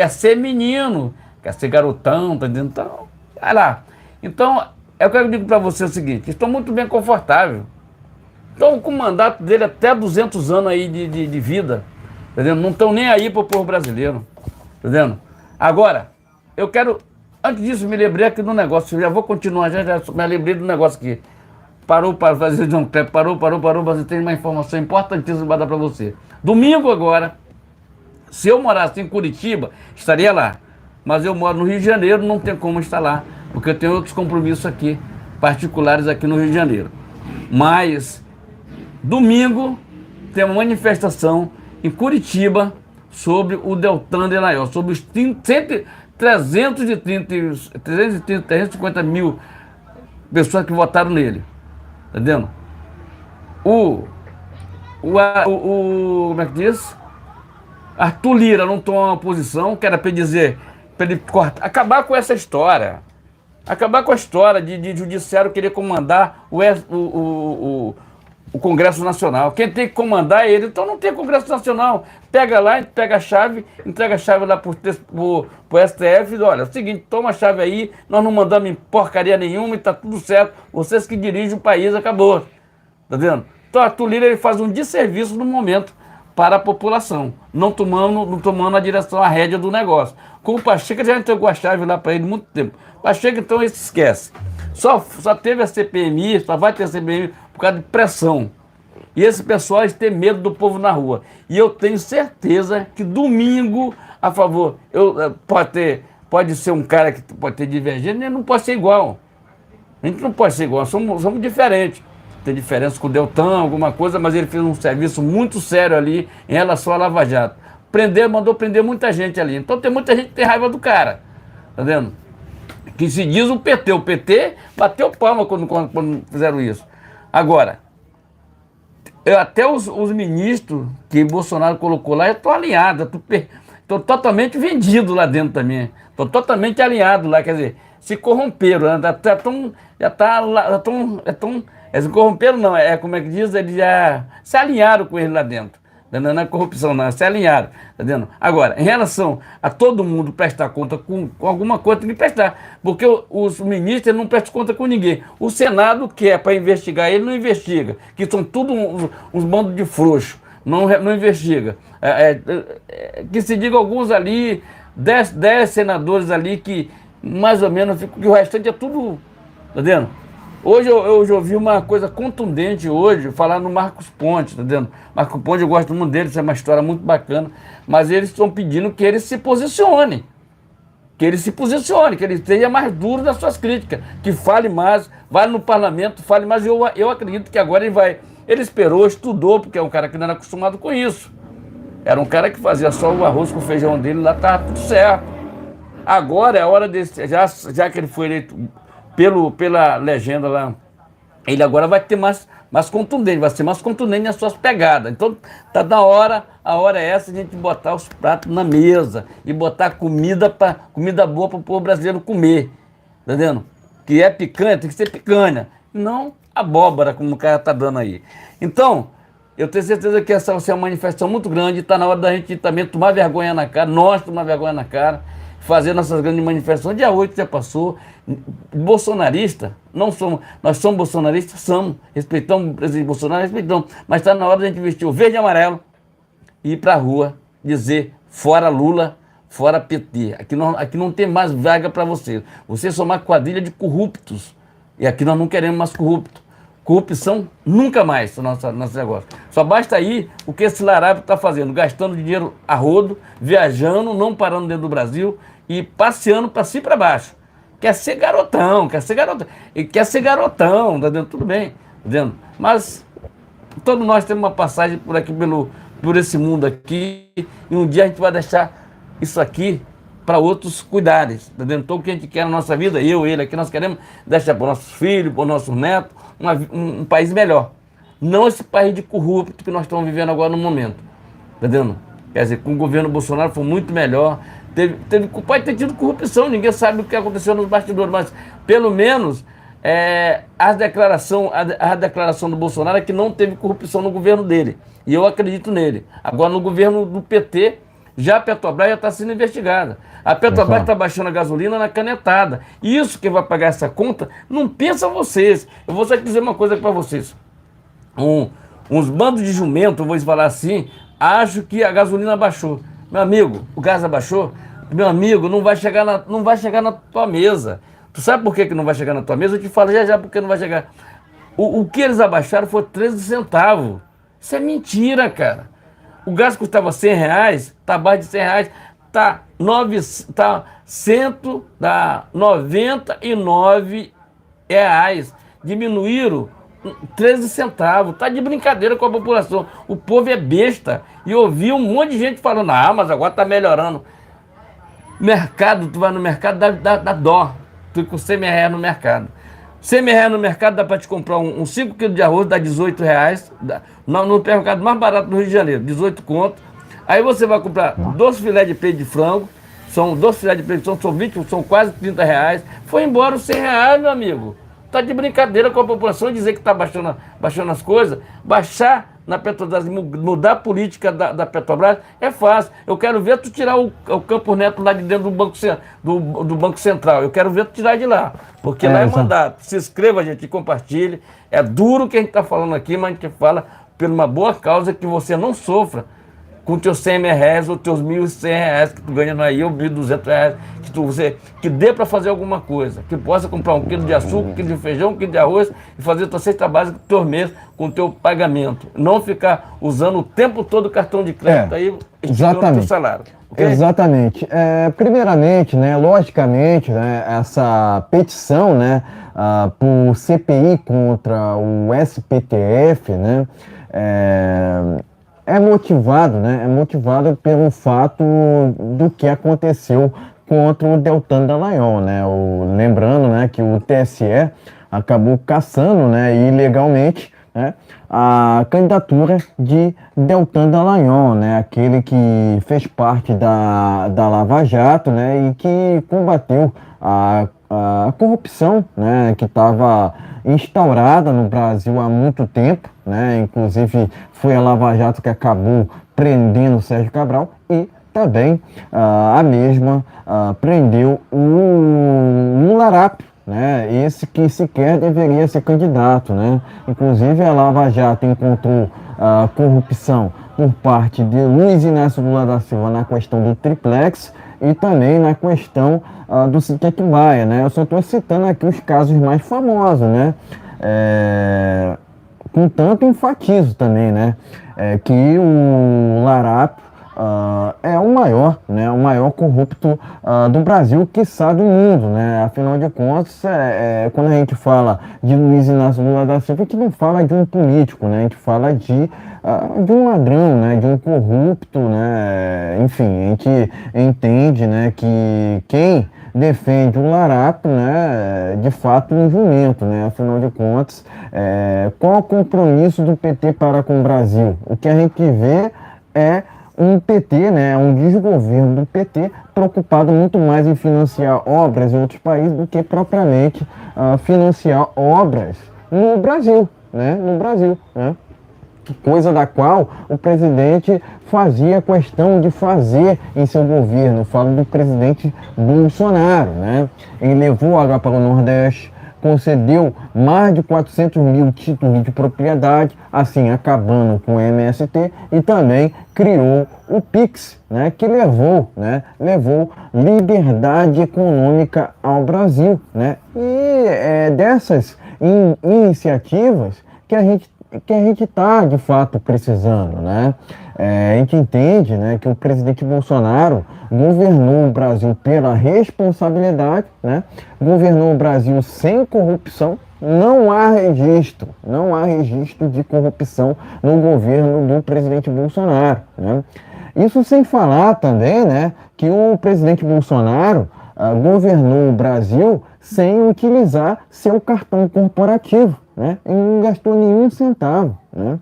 ser menino, quer ser garotão, tá dentro. Então, vai lá. Então, é o que eu digo pra você o seguinte, estão muito bem confortáveis. Estão com o mandato dele até 200 anos aí de vida, tá vendo? Não estão nem aí pro povo brasileiro, tá vendo? Agora, eu quero... Antes disso, me lembrei aqui do negócio, eu já vou continuar, já me lembrei do negócio aqui. Parou para fazer John Kleber, parou, você tem uma informação importantíssima para dar para você. Domingo agora, se eu morasse em Curitiba, estaria lá. Mas eu moro no Rio de Janeiro, não tem como estar lá, porque eu tenho outros compromissos aqui, particulares aqui no Rio de Janeiro. Mas, domingo, tem uma manifestação em Curitiba sobre o Deltan Dallagnol, sobre os 350 mil pessoas que votaram nele. Entendendo? Como é que diz? Arthur Lira não tomou uma posição, que era para dizer, para ele acabar com essa história. Acabar com a história de judiciário querer comandar o Congresso Nacional. Quem tem que comandar é ele, então não tem Congresso Nacional. Pega lá, pega a chave, entrega a chave lá pro STF e diz, olha, é o seguinte, toma a chave aí, nós não mandamos em porcaria nenhuma e tá tudo certo, vocês que dirigem o país, acabou. Tá vendo? Então Arthur Lira ele faz um desserviço no momento para a população, não tomando a direção, a rédea do negócio. Como o Pacheco já entregou a chave lá para ele há muito tempo. Pacheco, então, ele se esquece. Só teve a CPMI, só vai ter a CPMI por causa de pressão. E esse pessoal eles têm medo do povo na rua. E eu tenho certeza que domingo, a favor, pode ser um cara que pode ter divergência, mas não pode ser igual. A gente não pode ser igual, somos diferentes. Tem diferença com o Deltan, alguma coisa, mas ele fez um serviço muito sério ali em relação à Lava Jato. Mandou prender muita gente ali. Então tem muita gente que tem raiva do cara. Tá vendo? Que se diz o PT. O PT bateu palma quando fizeram isso. Agora, até os ministros que Bolsonaro colocou lá, eu estou alinhado. Estou totalmente vendido lá dentro também. Estou totalmente alinhado lá. Quer dizer, se corromperam. Né? Se corromperam não, como é que diz? Eles já se alinharam com ele lá dentro. Não é corrupção não, se alinharam, tá vendo? Agora, em relação a todo mundo prestar conta com alguma coisa, tem que prestar, porque os ministros não prestam conta com ninguém. O Senado, que é para investigar, ele não investiga, que são tudo uns bandos de frouxo, não investiga. Que se diga alguns ali, 10 senadores ali que mais ou menos, que o restante é tudo, tá vendo? Hoje eu ouvi uma coisa contundente hoje, falar no Marcos Pontes, tá vendo? Marcos Pontes, eu gosto muito dele, isso é uma história muito bacana, mas eles estão pedindo que ele se posicione, que ele seja mais duro nas suas críticas, que fale mais, vá no parlamento, fale mais. Eu acredito que agora ele esperou, estudou, porque é um cara que não era acostumado com isso. Era um cara que fazia só o arroz com o feijão dele, lá tá tudo certo. Agora é a hora desse, já que ele foi eleito pela legenda lá, ele agora vai ter mais contundente, vai ser mais contundente nas suas pegadas. Então tá na hora, a hora é essa, a gente botar os pratos na mesa e botar comida boa para o povo brasileiro comer, tá vendo? Que é picanha, tem que ser picanha, não abóbora como o cara tá dando aí. Então, eu tenho certeza que essa vai ser uma manifestação muito grande, está na hora da gente também tomar vergonha na cara, nós tomar vergonha na cara, fazer nossas grandes manifestações. Dia 8 já passou. Bolsonarista, nós somos bolsonaristas, respeitamos o presidente Bolsonaro, respeitamos, mas está na hora de a gente vestir o verde e amarelo e ir para a rua dizer fora Lula, fora PT. Aqui não tem mais vaga para você. Vocês são uma quadrilha de corruptos. E aqui nós não queremos mais corruptos. Corrupção nunca mais no nosso negócio. Só basta aí o que esse larápio está fazendo, gastando dinheiro a rodo, viajando, não parando dentro do Brasil e passeando para cima e para baixo. Quer ser garotão, tá vendo? Tudo bem, tá vendo? Mas todos nós temos uma passagem por aqui, por esse mundo aqui, e um dia a gente vai deixar isso aqui para outros cuidarem, tá vendo? Então o que a gente quer na nossa vida, eu, ele aqui, nós queremos deixar para os nossos filhos, para os nossos netos, um país melhor. Não esse país de corrupto que nós estamos vivendo agora no momento. Tá vendo? Quer dizer, com o governo Bolsonaro foi muito melhor. Pode ter tido corrupção, ninguém sabe o que aconteceu nos bastidores, mas pelo menos a declaração do Bolsonaro é que não teve corrupção no governo dele. E eu acredito nele. Agora, no governo do PT, já a Petrobras já está sendo investigada. A Petrobras está baixando a gasolina na canetada. E isso quem vai pagar essa conta, não pensa vocês. Eu vou só dizer uma coisa para vocês. Uns bandos de jumento, eu vou falar assim, acho que a gasolina baixou. Meu amigo, o gás abaixou? Meu amigo, não vai chegar na tua mesa. Tu sabe por que não vai chegar na tua mesa? Eu te falo já porque não vai chegar. O que eles abaixaram foi 13 centavos. Isso é mentira, cara. O gás custava R$100, está abaixo de R$100, está 199 reais. Diminuíram 13 centavos. Está de brincadeira com a população. O povo é besta. E eu ouvi um monte de gente falando, mas agora está melhorando. Mercado, tu vai no mercado, dá dó. Tu com R$100 no mercado. R$100 no mercado dá para te comprar um 5 kg de arroz, dá R$18. No mercado mais barato do Rio de Janeiro, 18 conto. Aí você vai comprar 2 filés de peito de frango, são 2 filés de peito de frango, são quase R$30. Foi embora os R$100, meu amigo. Tá de brincadeira com a população dizer que está baixando as coisas. Baixar na Petrobras, mudar a política da Petrobras é fácil. Eu quero ver tu tirar o Campos Neto lá de dentro do Banco Central. Eu quero ver tu tirar de lá. Porque lá é mandato. Se inscreva, gente, e compartilhe. É duro o que a gente está falando aqui, mas a gente fala por uma boa causa que você não sofra com teus R$100 ou teus R$1.100 que tu ganha aí, ou R$1.200, que dê para fazer alguma coisa, que possa comprar 1 quilo de açúcar, 1 quilo de feijão, 1 quilo de arroz e fazer tua cesta básica do teu mês com o teu pagamento. Não ficar usando o tempo todo o cartão de crédito aí e tirando o teu salário. Okay? Exatamente. Primeiramente, né, logicamente, né, essa petição, né, por CPI contra o STF, né, é motivado pelo fato do que aconteceu contra o Deltan Dallagnol, né? Lembrando, né, que o TSE acabou cassando, né, ilegalmente, né, a candidatura de Deltan Dallagnol, né, aquele que fez parte da Lava Jato, né, e que combateu a corrupção, né, que estava instaurada no Brasil há muito tempo, né, inclusive foi a Lava Jato que acabou prendendo o Sérgio Cabral e também a mesma prendeu o Larápio, né, esse que sequer deveria ser candidato, né, inclusive a Lava Jato encontrou corrupção por parte de Luiz Inácio Lula da Silva na questão do triplex e também na questão do Cid Atibaia, né? Eu só estou citando aqui os casos mais famosos, né? Contanto, enfatizo também, né? Que o Larápio é o maior, né? O maior corrupto do Brasil, quiçá do mundo, né? Afinal de contas, quando a gente fala de Luiz Inácio Lula da Silva, a gente não fala de um político, né? A gente fala de um ladrão, né? De um corrupto, né? Enfim, a gente entende, né, que quem defende o Larápio, né, de fato um jumento, né? Afinal de contas, qual o compromisso do PT para com o Brasil? O que a gente vê é um PT, né, um desgoverno do PT preocupado muito mais em financiar obras em outros países do que propriamente financiar obras no Brasil, né? No Brasil, né? Coisa da qual o presidente fazia questão de fazer em seu governo. Eu falo do presidente Bolsonaro, né? Ele levou água para o Nordeste, concedeu mais de 400 mil títulos de propriedade, assim acabando com o MST, e também criou o PIX, né, que levou liberdade econômica ao Brasil, né? E é dessas iniciativas que a gente está de fato precisando, né? A gente entende, né, que o presidente Bolsonaro governou o Brasil pela responsabilidade, né? Governou o Brasil sem corrupção. Não há registro de corrupção no governo do presidente Bolsonaro, né? Isso sem falar também, né, que o presidente Bolsonaro governou o Brasil sem utilizar seu cartão corporativo, né? E não gastou nenhum centavo, né?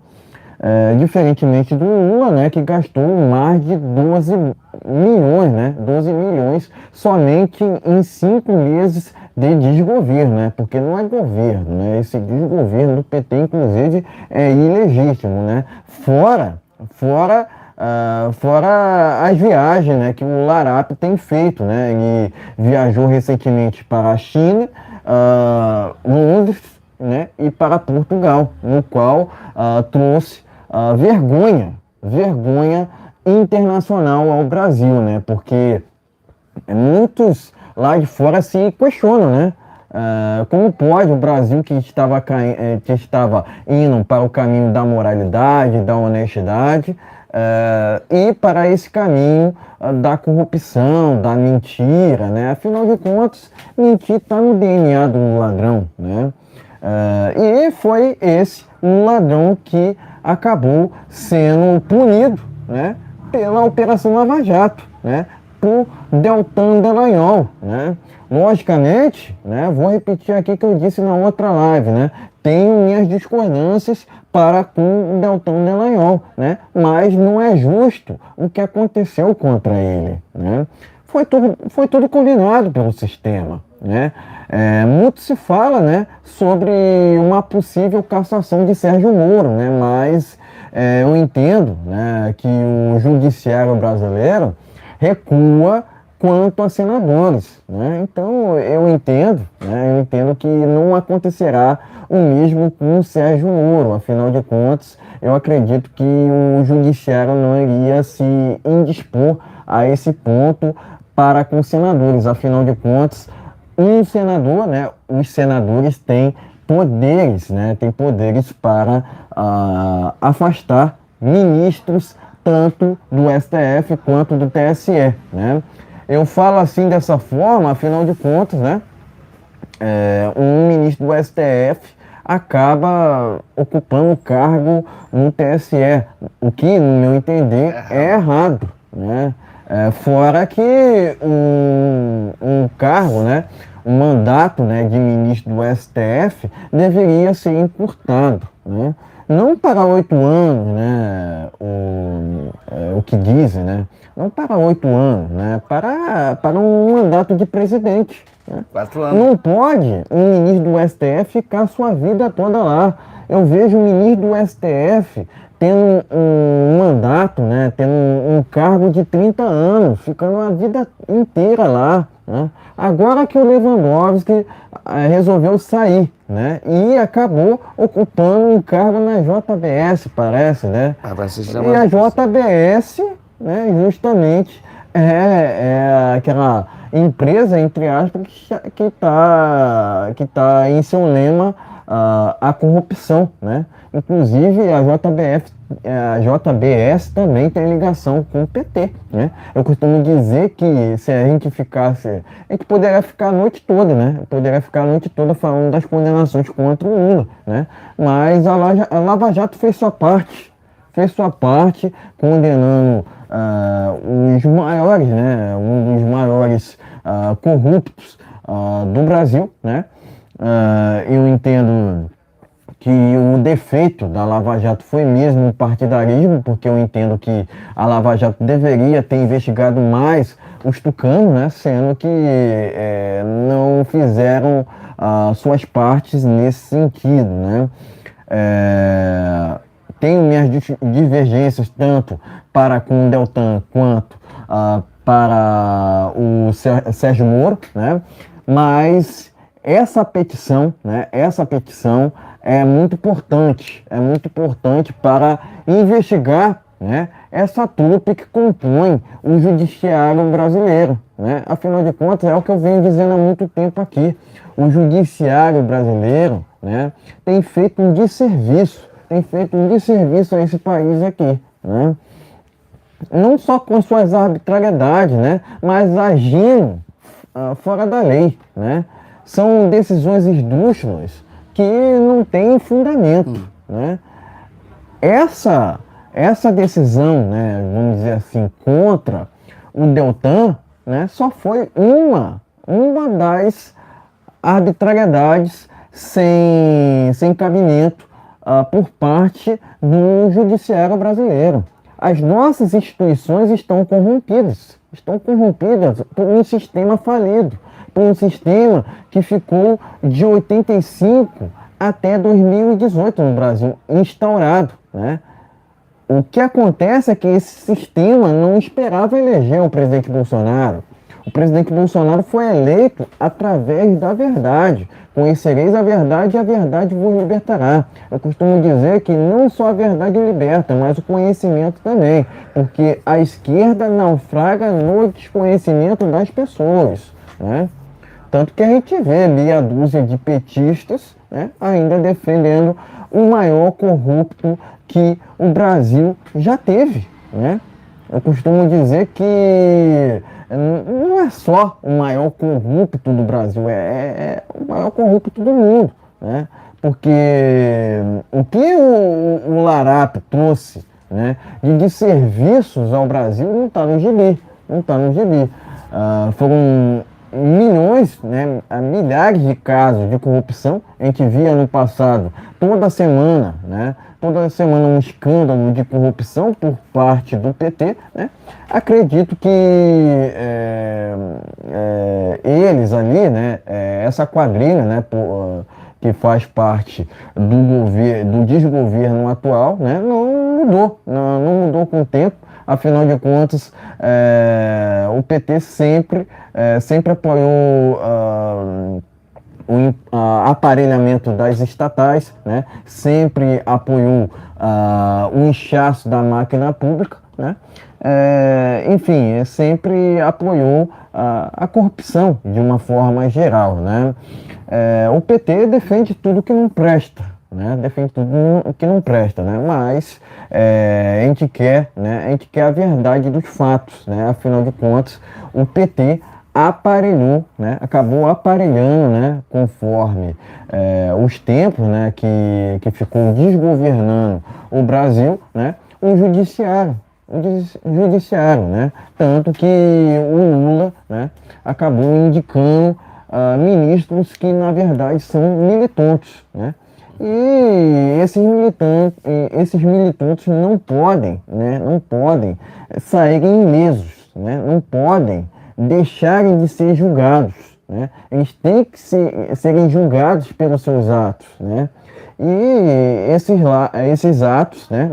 Diferentemente do Lula, né, que gastou mais de 12 milhões, né, 12 milhões somente em 5 meses de desgoverno, né, porque não é governo, né, esse desgoverno do PT, inclusive, é ilegítimo, né, fora as viagens, né, que o Larap tem feito, né, ele viajou recentemente para a China, Londres, né, e para Portugal, no qual trouxe vergonha internacional ao Brasil, né? Porque muitos lá de fora se questionam, né? Como pode o Brasil que estava indo para o caminho da moralidade, da honestidade, ir para esse caminho da corrupção, da mentira, né? Afinal de contas, mentir está no DNA do ladrão, né? E foi esse um ladrão que acabou sendo punido, né, pela Operação Lava Jato, né, por Deltan Dallagnol, né. Logicamente, né, vou repetir aqui o que eu disse na outra live, né, tenho minhas discordâncias para com o Deltan Dallagnol, né, mas não é justo o que aconteceu contra ele, né. Foi tudo combinado pelo sistema, né. Muito se fala, né, sobre uma possível cassação de Sérgio Moro, né, mas eu entendo, né, que o judiciário brasileiro recua quanto a senadores, né? Então eu entendo que não acontecerá o mesmo com o Sérgio Moro. Afinal de contas, eu acredito que o judiciário não iria se indispor a esse ponto para com os senadores. Afinal de contas, um senador, né, os senadores têm poderes, né, têm poderes para afastar ministros tanto do STF quanto do TSE, né. Eu falo assim dessa forma, afinal de contas, né, um ministro do STF acaba ocupando o cargo no TSE, o que, no meu entender, é errado, né. Fora que um cargo, né, um mandato, né, de ministro do STF deveria ser encurtado, né, não para 8 anos, né, o que dizem, né, não para 8 anos, né, para um mandato de presidente, né. 4 anos. Não pode um ministro do STF ficar sua vida toda lá. Eu vejo o ministro do STF tendo um mandato, né, tendo um cargo de 30 anos, ficando a vida inteira lá, né. Agora que o Lewandowski resolveu sair, né, e acabou ocupando um cargo na JBS, parece, né. E a JBS, né, justamente é aquela empresa, entre aspas, que tá em seu lema a corrupção, né? Inclusive a JBS também tem ligação com o PT, né? Eu costumo dizer que se a gente poderia ficar a noite toda, né? Poderia ficar a noite toda falando das condenações contra o Lula, né? Mas a Lava Jato fez sua parte, condenando os maiores, né? Um dos maiores corruptos do Brasil, né? Eu entendo que o defeito da Lava Jato foi mesmo o partidarismo, porque eu entendo que a Lava Jato deveria ter investigado mais os tucanos, né, sendo que não fizeram suas partes nesse sentido, né. Tenho minhas divergências tanto para com o Deltan quanto para o Sérgio Moro, né, mas essa petição, né, essa petição é muito importante para investigar, né, essa trupe que compõe o judiciário brasileiro, né? Afinal de contas, é o que eu venho dizendo há muito tempo aqui. O judiciário brasileiro, né, tem feito um desserviço a esse país aqui, né? Não só com suas arbitrariedades, né, mas agindo fora da lei, né? São decisões esdrúxulas que não têm fundamento, né? Essa decisão, né, vamos dizer assim, contra o Deltan, né, só foi uma das arbitrariedades sem cabimento por parte do judiciário brasileiro. As nossas instituições estão corrompidas por um sistema falido, por um sistema que ficou de 85 até 2018 no Brasil, instaurado, né? O que acontece é que esse sistema não esperava eleger o presidente Bolsonaro. O presidente Bolsonaro foi eleito através da verdade. Conhecereis a verdade e a verdade vos libertará. Eu costumo dizer que não só a verdade liberta, mas o conhecimento também. Porque a esquerda naufraga no desconhecimento das pessoas, né? Tanto que a gente vê meia dúzia de petistas, né, ainda defendendo o maior corrupto que o Brasil já teve, né? Eu costumo dizer que não é só o maior corrupto do Brasil, é o maior corrupto do mundo, né? Porque o que o Larápio trouxe, né, de serviços ao Brasil não está no gibi, foram milhões, né, milhares de casos de corrupção. A gente via no passado, toda semana um escândalo de corrupção por parte do PT, né? Acredito que eles ali, né, essa quadrilha, né, que faz parte do desgoverno atual, né, não mudou com o tempo. Afinal de contas, o PT sempre apoiou o aparelhamento das estatais, né? Sempre apoiou o inchaço da máquina pública, né? Enfim, sempre apoiou a corrupção de uma forma geral, né? O PT defende tudo que não presta, né? Mas a gente quer a verdade dos fatos, né? Afinal de contas, o PT acabou aparelhando, né, conforme os tempos, né, que ficou desgovernando o Brasil, né, o judiciário, né, tanto que o Lula, né, acabou indicando ministros que na verdade são militantes, né, e esses militantes não podem saírem ilesos, né, não podem deixarem de ser julgados, né? Eles têm que serem julgados pelos seus atos, né? E esses atos, né,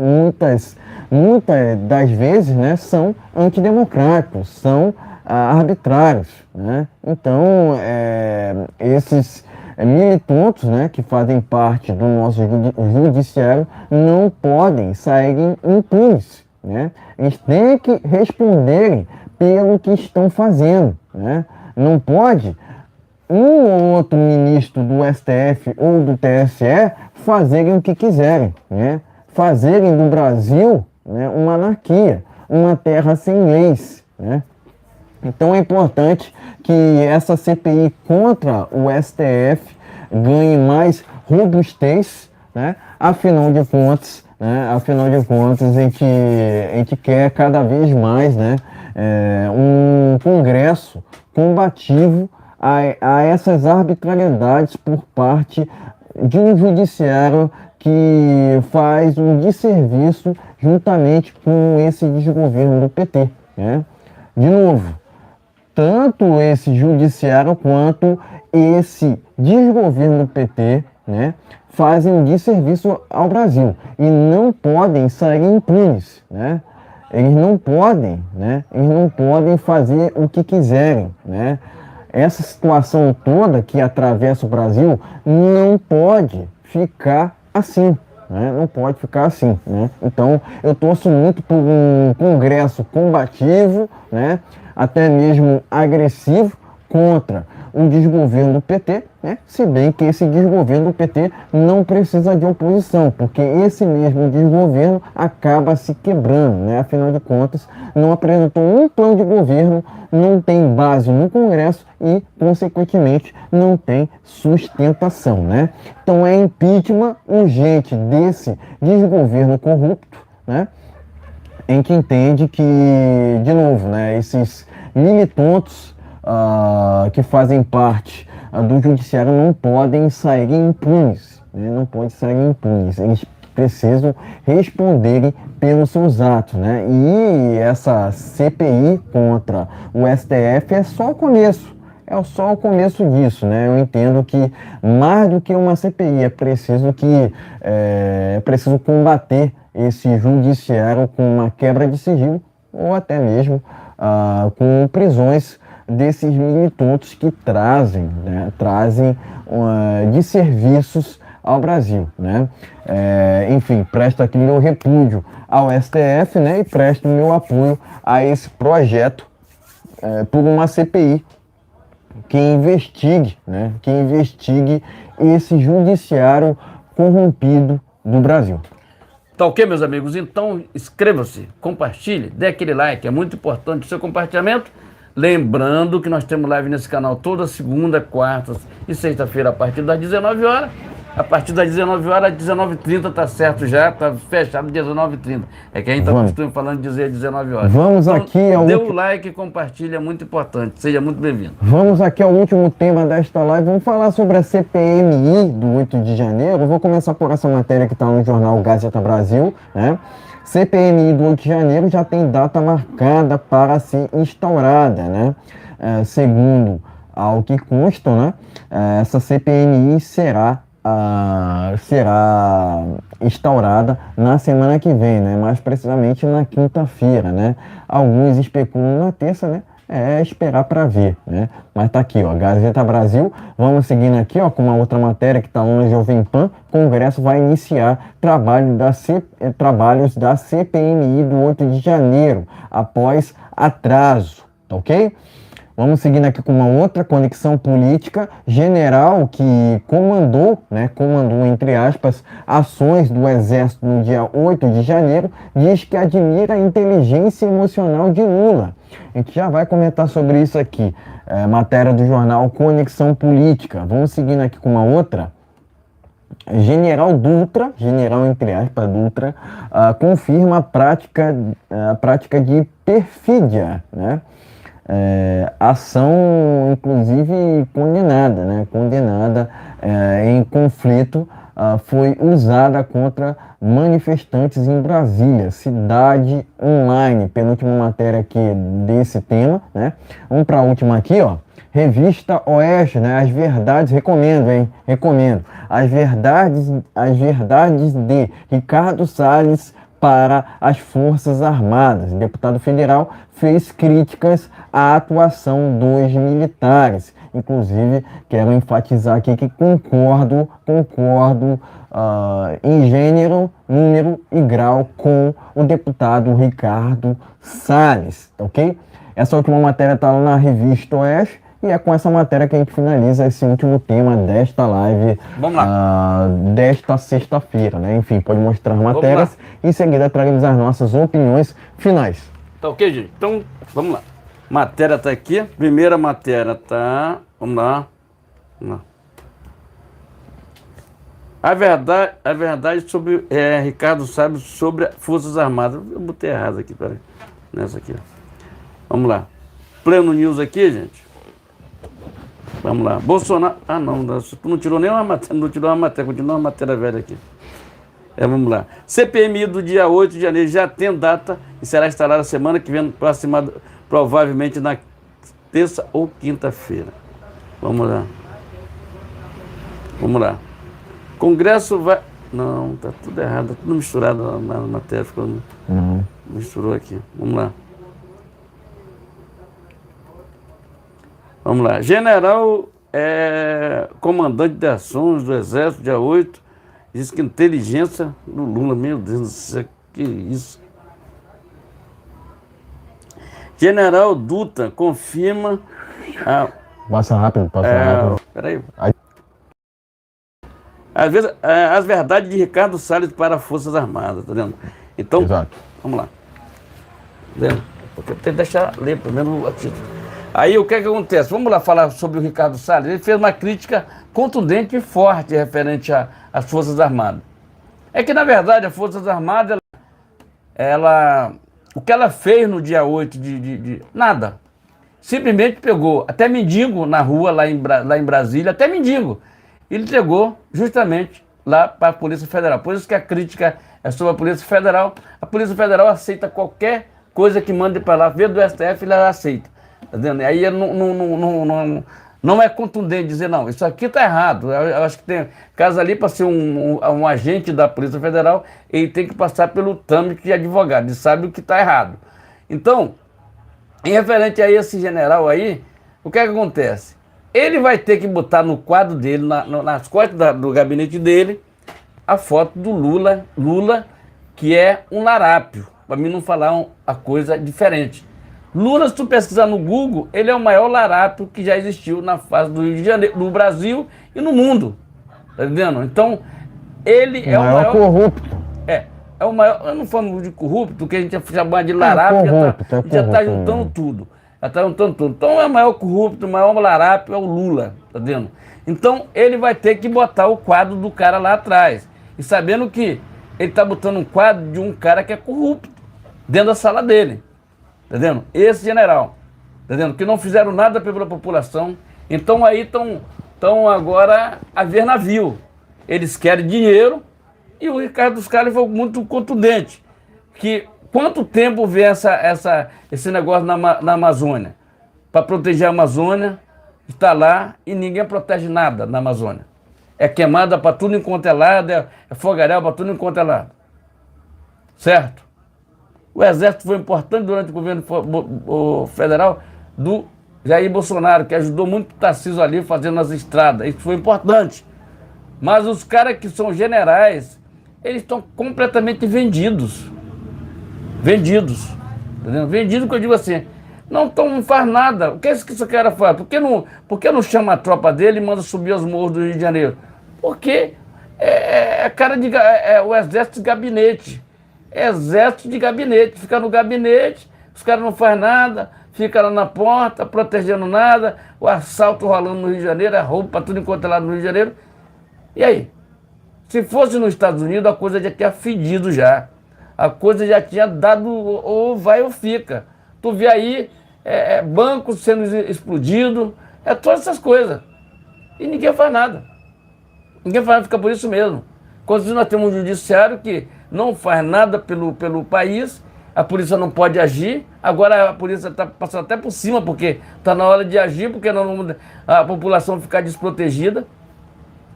muitas das vezes, né, são antidemocráticos, são arbitrários, né? Então, esses militantes, né, que fazem parte do nosso judiciário não podem sair impunes, né? Eles têm que responderem pelo que estão fazendo, né? Não pode um ou outro ministro do STF ou do TSE fazerem o que quiserem, né? Fazerem do Brasil, né, uma anarquia, uma terra sem leis, né? Então é importante que essa CPI contra o STF ganhe mais robustez, né? Afinal de contas, a gente quer cada vez mais, né, um Congresso combativo a essas arbitrariedades por parte de um judiciário que faz um desserviço juntamente com esse desgoverno do PT, né? De novo, tanto esse judiciário quanto esse desgoverno do PT, né, fazem um desserviço ao Brasil e não podem sair impunes, né? Eles não podem fazer o que quiserem, né? essa situação toda que atravessa o Brasil não pode ficar assim. Né? Não pode ficar assim, né? Então eu torço muito por um congresso combativo, né? Até mesmo agressivo contra o desgoverno do PT, né? Se bem que esse desgoverno do PT não precisa de oposição, porque esse mesmo desgoverno acaba se quebrando, né? Afinal de contas, não apresentou um plano de governo, não tem base no Congresso e, consequentemente, não tem sustentação, né? Então é impeachment urgente desse desgoverno corrupto, né? Em que entende que, de novo, né, esses militantes que fazem parte do judiciário não podem sair impunes, né? Não podem sair impunes. Eles precisam responderem pelos seus atos, né? E essa CPI contra o STF é só o começo. É só o começo disso, né? Eu entendo que mais do que uma CPI é preciso combater esse judiciário com uma quebra de sigilo ou até mesmo com prisões desses militantes que trazem de serviços ao Brasil, né? Enfim, presto aqui meu repúdio ao STF, né? E presto meu apoio a esse projeto por uma CPI que investigue, né? Que investigue esse judiciário corrompido do Brasil. Tá ok, meus amigos? Então, inscreva-se, compartilhe, dê aquele like, é muito importante o seu compartilhamento. Lembrando que nós temos live nesse canal toda segunda, quarta e sexta-feira a partir das 19 horas. A partir das 19 horas, às 19h30 tá certo já, tá fechado 19h30. É que a gente tá costume falando de dizer 19 horas. Vamos então, aqui ao dê o like e compartilhe, é muito importante. Seja muito bem-vindo. Vamos aqui ao último tema desta live. Vamos falar sobre a CPMI do 8 de janeiro. Eu vou começar por essa matéria que está no jornal Gazeta Brasil, né? CPMI do 8 de janeiro já tem data marcada para ser instaurada, né? Segundo ao que consta, né? Essa CPMI será instaurada na semana que vem, né? Mais precisamente na quinta-feira, né? Alguns especulam na terça, né? É esperar para ver, né? Mas tá aqui, ó, Gazeta Brasil. Vamos seguindo aqui, ó, com uma outra matéria que tá lá na Jovem Pan. Congresso vai iniciar trabalhos da CPMI do 8 de janeiro, após atraso, tá ok? Vamos seguindo aqui com uma outra conexão política. General que comandou, entre aspas, ações do Exército no dia 8 de janeiro, diz que admira a inteligência emocional de Lula. A gente já vai comentar sobre isso aqui. Matéria do jornal Conexão Política. Vamos seguindo aqui com uma outra. General Dutra, general entre aspas, Dutra, confirma a prática de perfídia, né? Ação inclusive condenada, né? Em conflito, foi usada contra manifestantes em Brasília, Cidade Online, penúltima matéria aqui desse tema, né? Vamos para a última aqui, ó. Revista Oeste, né? As verdades, recomendo, hein? Recomendo. As verdades de Ricardo Salles para as Forças Armadas. O deputado federal fez críticas à atuação dos militares. Inclusive, quero enfatizar aqui que concordo em gênero, número e grau com o deputado Ricardo Salles, ok? Essa última matéria está lá na Revista Oeste. E é com essa matéria que a gente finaliza esse último tema desta live. Vamos lá. Desta sexta-feira, né? Enfim, pode mostrar matérias. Em seguida, traremos as nossas opiniões finais. Tá ok, gente? Então, vamos lá. Matéria tá aqui. Primeira matéria tá... Vamos lá. A verdade sobre Ricardo Salles sobre Forças Armadas. Eu botei errado aqui, peraí. Nessa aqui, ó. Vamos lá. Pleno News aqui, gente. Vamos lá. Bolsonaro... não, tu não tirou nenhuma matéria, continua uma matéria velha aqui. Vamos lá. CPMI do dia 8 de janeiro já tem data e será instalada semana que vem, provavelmente na terça ou quinta-feira. Vamos lá. Congresso vai... Não, tá tudo errado, tá tudo misturado na matéria, misturou aqui. Vamos lá. Vamos lá. General comandante de ações do Exército, dia 8, diz que inteligência do Lula. Meu Deus do céu, que isso? General Dutra confirma a... Passa rápido. Peraí. Às vezes, as verdades de Ricardo Salles para as Forças Armadas, tá vendo? Então, Exato. vamos lá. Tá vendo? Porque tem que deixar ler primeiro o título. Aí o que acontece? Vamos lá falar sobre o Ricardo Salles. Ele fez uma crítica contundente e forte referente às Forças Armadas. É que, na verdade, as Forças Armadas, o que ela fez no dia 8 nada. Simplesmente pegou até mendigo na rua, lá em Brasília, até mendigo. Ele entregou justamente lá para a Polícia Federal. Por isso que a crítica é sobre a Polícia Federal. A Polícia Federal aceita qualquer coisa que mande para lá. Vê do STF, ele aceita. Tá vendo? Aí não é contundente dizer, não, isso aqui está errado. Eu acho que tem caso ali para ser um agente da Polícia Federal, ele tem que passar pelo trâmite de advogado. Ele sabe o que está errado. Então, em referente a esse general aí, o que acontece? Ele vai ter que botar no quadro dele, nas costas do gabinete dele, a foto do Lula, que é um larápio, para mim não falar a coisa diferente. Lula, se tu pesquisar no Google, ele é o maior larápio que já existiu na face do Rio de Janeiro, no Brasil e no mundo. Tá entendendo? Então, ele é o maior corrupto. É o maior, eu não falo de corrupto, que a gente chama de larápio, já está juntando tudo. Então é o maior corrupto, o maior larápio é o Lula, tá vendo? Então ele vai ter que botar o quadro do cara lá atrás. E sabendo que ele está botando um quadro de um cara que é corrupto dentro da sala dele. Tá vendo? Esse general, tá vendo? Que não fizeram nada pela população. Então aí estão agora a ver navio. Eles querem dinheiro e o Ricardo Salles foi muito contundente. Que quanto tempo vem esse negócio na Amazônia? Para proteger a Amazônia, está lá e ninguém protege nada na Amazônia. É queimada para tudo enquanto é lado, é fogaréu para tudo enquanto é lado. Certo? O Exército foi importante durante o governo federal do Jair Bolsonaro, que ajudou muito o Tarcísio ali fazendo as estradas. Isso foi importante. Mas os caras que são generais, eles estão completamente vendidos. Vendidos. Entendeu? Vendido que eu digo assim, não faz nada. O que esse cara faz? Por que não chama a tropa dele e manda subir os morros do Rio de Janeiro? Porque o exército de gabinete. Exército de gabinete. Fica no gabinete, os caras não fazem nada, fica lá na porta, protegendo nada, o assalto rolando no Rio de Janeiro, é roubo para tudo enquanto é lá no Rio de Janeiro. E aí? Se fosse nos Estados Unidos, a coisa já tinha fedido já. A coisa já tinha dado ou vai ou fica. Tu vê aí bancos sendo explodido, todas essas coisas. E ninguém faz nada. Ninguém faz nada, fica por isso mesmo. Quando nós temos um judiciário que não faz nada pelo país, a polícia não pode agir, agora a polícia está passando até por cima, porque está na hora de agir, porque não, a população ficar desprotegida.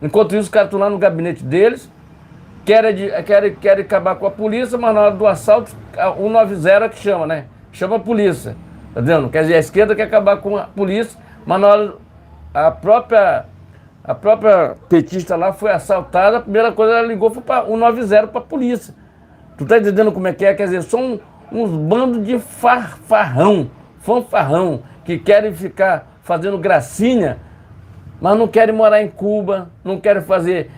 Enquanto isso, os caras estão lá no gabinete deles, querem acabar com a polícia, mas na hora do assalto, 190 é que chama, né? Chama a polícia, tá vendo? Quer dizer, a esquerda quer acabar com a polícia, mas na hora a própria petista lá foi assaltada, a primeira coisa ela ligou foi para 190 para a polícia. Tu tá entendendo como é que é? Quer dizer, são uns bandos de fanfarrão, que querem ficar fazendo gracinha, mas não querem morar em Cuba, não querem fazer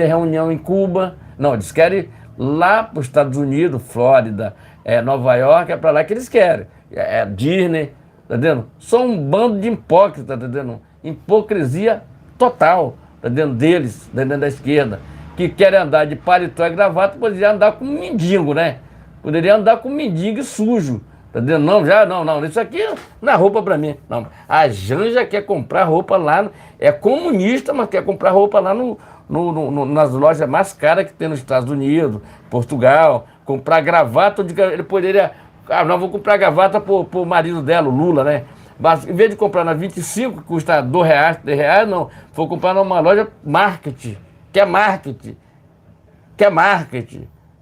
reunião em Cuba. Não, eles querem ir lá para os Estados Unidos, Flórida, Nova York, é para lá que eles querem. Disney, tá entendendo? São um bando de hipócritas, tá entendendo? Hipocrisia total, tá entendendo? Deles, tá entendendo? Da esquerda, que querem andar de paletó e gravata, poderia andar com mendigo, né? Poderia andar com mendigo sujo. Tá entendendo? Não, isso aqui não é roupa pra mim. Não, a Janja quer comprar roupa lá, é comunista, mas quer comprar roupa lá nas lojas mais caras que tem nos Estados Unidos, Portugal, comprar gravata, ele poderia, não, vou comprar gravata pro marido dela, o Lula, né? Mas em vez de comprar na 25, que custa R$2, R$3, não, vou comprar numa loja marketing, que é marketing.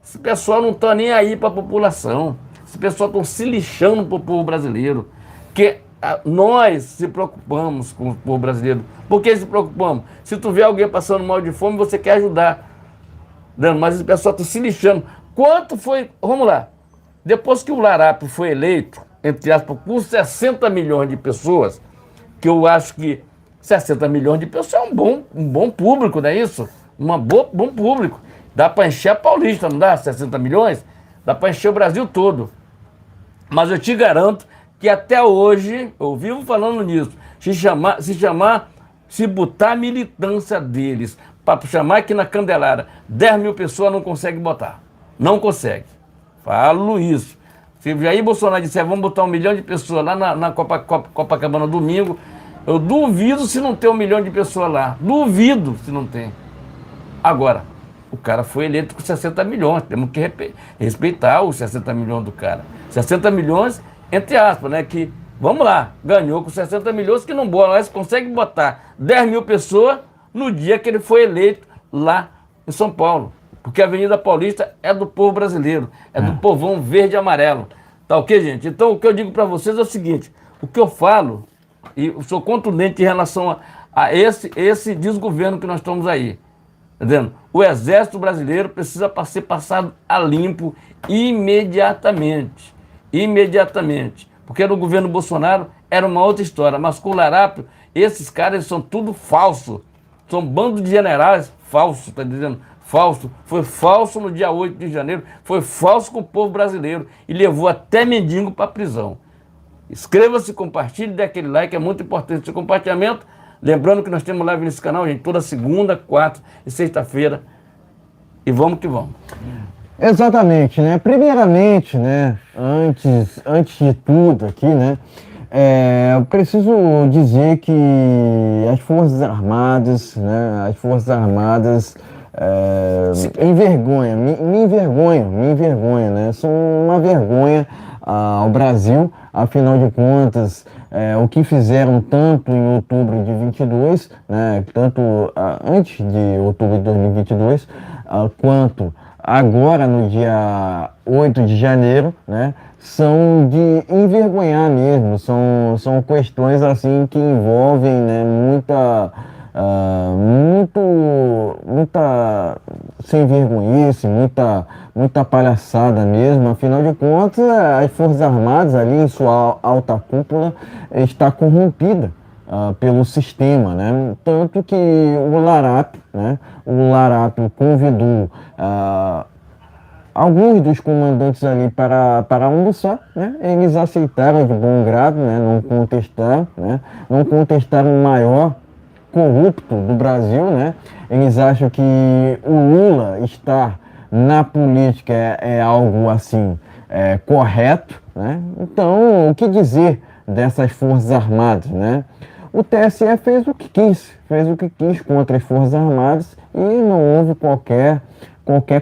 Esse pessoal não tá nem aí pra população. Esse pessoal estão se lixando pro povo brasileiro. Que Nós se preocupamos com o povo brasileiro. Por que se preocupamos? Se tu vê alguém passando mal de fome, você quer ajudar. Mas o pessoal está se lixando. Quanto foi... Vamos lá. Depois que o Larápio foi eleito, entre aspas, com 60 milhões de pessoas, que eu acho que 60 milhões de pessoas é um bom público, não é isso? Bom público. Dá para encher a Paulista, não dá? 60 milhões? Dá para encher o Brasil todo. Mas eu te garanto que até hoje, eu vivo falando nisso, se botar a militância deles, para chamar aqui na Candelária, 10 mil pessoas não consegue botar. Não consegue. Falo isso. Se Jair Bolsonaro disser, vamos botar 1 milhão de pessoas lá na Copacabana domingo, eu duvido se não tem 1 milhão de pessoas lá. Duvido se não tem. Agora, o cara foi eleito com 60 milhões. Temos que respeitar os 60 milhões do cara. 60 milhões, entre aspas, né? Que, vamos lá, ganhou com 60 milhões que não bota. Mas consegue botar 10 mil pessoas no dia que ele foi eleito lá em São Paulo. Porque a Avenida Paulista é do povo brasileiro. É do povão verde e amarelo. Tá ok, gente? Então, o que eu digo para vocês é o seguinte. O que eu falo, e eu sou contundente em relação a esse desgoverno que nós estamos aí. Entendendo? O Exército Brasileiro precisa ser passado a limpo imediatamente. Imediatamente. Porque no governo Bolsonaro era uma outra história. Mas com o Larápio, esses caras são tudo falso. São bando de generais falsos, tá dizendo? Falso. Foi falso no dia 8 de janeiro. Foi falso com o povo brasileiro. E levou até mendigo para a prisão. Inscreva-se, compartilhe, dê aquele like. É muito importante o seu compartilhamento. Lembrando que nós temos live nesse canal, gente, toda segunda, quarta e sexta-feira. E vamos que vamos. Exatamente, né? Primeiramente, né? Antes de tudo aqui, né? Eu preciso dizer que as Forças Armadas, né? As Forças Armadas me envergonham, né? São uma vergonha ao Brasil, afinal de contas, o que fizeram tanto em outubro de 22, né? Tanto antes de outubro de 2022, quanto agora no dia 8 de janeiro, né? São de envergonhar mesmo, são questões assim que envolvem, né, muita sem vergonhice, muita palhaçada mesmo. Afinal de contas, as Forças Armadas ali em sua alta cúpula está corrompida pelo sistema, né? Tanto que o Larápio convidou alguns dos comandantes ali para almoçar, né? Eles aceitaram de bom grado, né? Não contestaram o maior corrupto do Brasil, né? Eles acham que o Lula estar na política é algo assim correto, né? Então, o que dizer dessas Forças Armadas, né? O TSE fez o que quis contra as Forças Armadas e não houve qualquer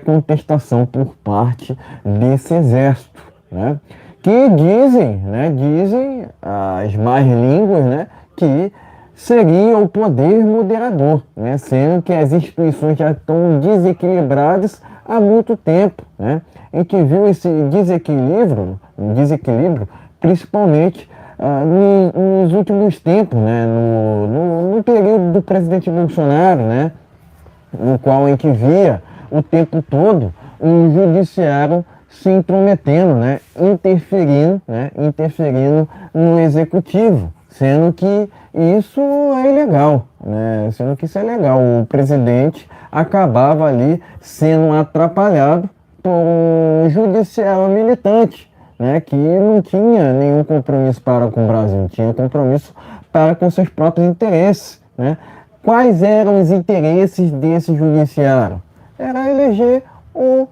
contestação por parte desse exército, né? Que dizem as más línguas, né, que seria o poder moderador, né, sendo que as instituições já estão desequilibradas há muito tempo, né? A gente viu esse desequilíbrio principalmente nos últimos tempos, né, no período do presidente Bolsonaro, né, no qual a gente via o tempo todo o judiciário se intrometendo, né, interferindo no executivo, sendo que isso é ilegal, né, o presidente acabava ali sendo atrapalhado por um judiciário militante, né, que não tinha nenhum compromisso para com o Brasil, tinha compromisso para com seus próprios interesses, né. Quais eram os interesses desse judiciário? Era eleger o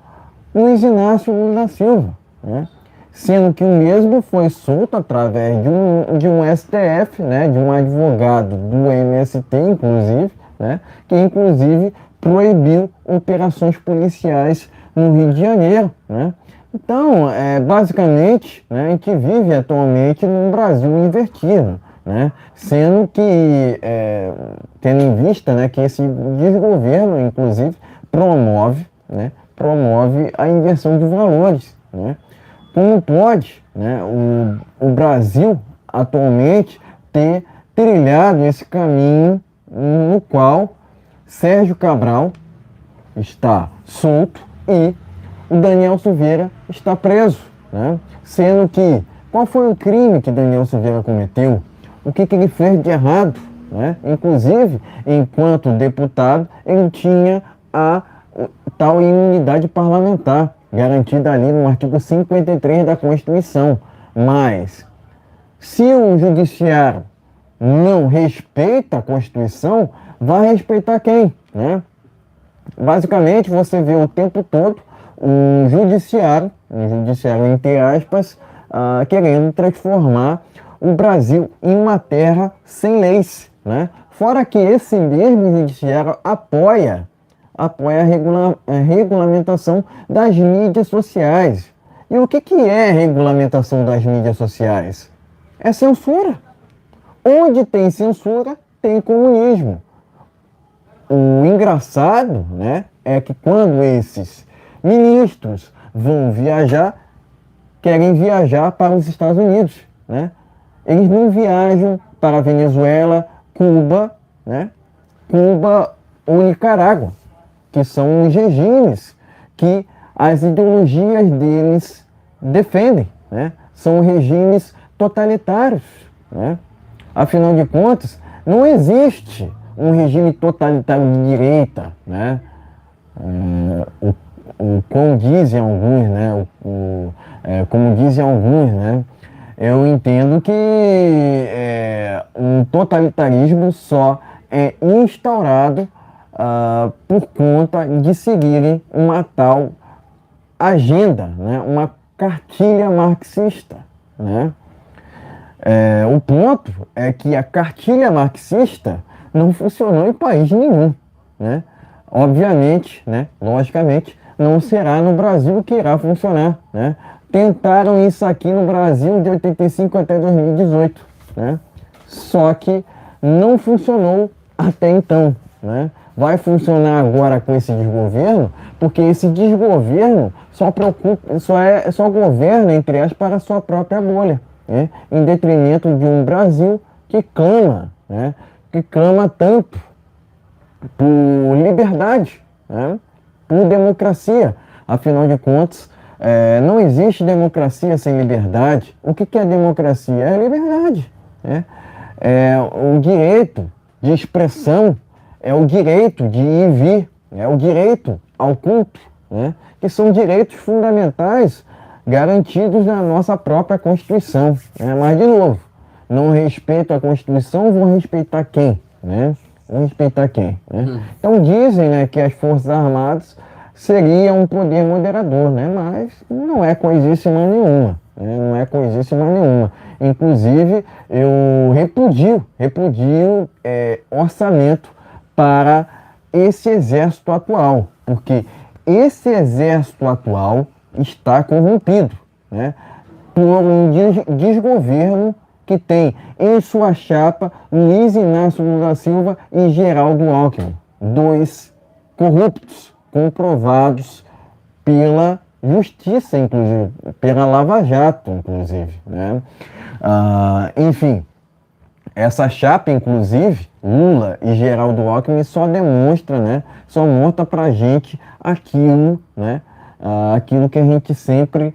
Luiz Inácio Lula da Silva, né? Sendo que o mesmo foi solto através de um STF, né? De um advogado do MST, inclusive, né? Que inclusive proibiu operações policiais no Rio de Janeiro, né? Então, basicamente, né, a gente vive atualmente num Brasil invertido, né? Sendo que, tendo em vista, né, que esse desgoverno, inclusive, promove a inversão de valores, né? Como pode, né, o Brasil atualmente ter trilhado esse caminho no qual Sérgio Cabral está solto e o Daniel Silveira está preso, né? Sendo que, qual foi o crime que Daniel Silveira cometeu? O que ele fez de errado, né? Inclusive, enquanto deputado, ele tinha a tal imunidade parlamentar, garantida ali no artigo 53 da Constituição. Mas, se o judiciário não respeita a Constituição, vai respeitar quem, né? Basicamente, você vê o tempo todo um judiciário entre aspas, querendo transformar o Brasil em uma terra sem leis, né? Fora que esse mesmo judiciário apoia a regulamentação das mídias sociais. E o que é a regulamentação das mídias sociais? É censura. Onde tem censura, tem comunismo. O engraçado, né, é que quando esses ministros vão viajar, querem viajar para os Estados Unidos, né? Eles não viajam para a Venezuela, Cuba, né? Cuba ou Nicarágua, que são os regimes que as ideologias deles defendem, né? São regimes totalitários, né? Afinal de contas, não existe um regime totalitário de direita, né? Como dizem alguns, né? Como dizem alguns, né? Eu entendo que um totalitarismo só é instaurado por conta de seguirem uma tal agenda, né? Uma cartilha marxista, né? O ponto é que a cartilha marxista não funcionou em país nenhum, né? Obviamente, né? Logicamente, não será no Brasil que irá funcionar, né? Tentaram isso aqui no Brasil de 85 até 2018, né? Só que não funcionou até então, né? Vai funcionar agora com esse desgoverno, porque esse desgoverno só governa, entre aspas, para a sua própria bolha, né? Em detrimento de um Brasil que clama, né? Que clama tanto por liberdade, né? Por democracia. Afinal de contas, não existe democracia sem liberdade. O que é democracia? É liberdade, né? É o direito de expressão, é o direito de ir e vir, é o direito ao culto, né? Que são direitos fundamentais garantidos na nossa própria Constituição, né? Mas, de novo, não respeito a Constituição, vou respeitar quem, né? Vou respeitar quem, né? Então dizem, né, que as Forças Armadas seriam um poder moderador, né? Mas não é coisíssima nenhuma, né? Não é coisíssima nenhuma. Inclusive, eu repudio orçamento para esse exército atual, porque esse exército atual está corrompido, né? Por um desgoverno que tem em sua chapa Luiz Inácio Lula da Silva e Geraldo Alckmin, dois corruptos, comprovados pela justiça, inclusive, pela Lava Jato, inclusive, né? Enfim, essa chapa, inclusive, Lula e Geraldo Alckmin, só demonstra, né? Só mostra pra gente aquilo, né? Aquilo que a gente sempre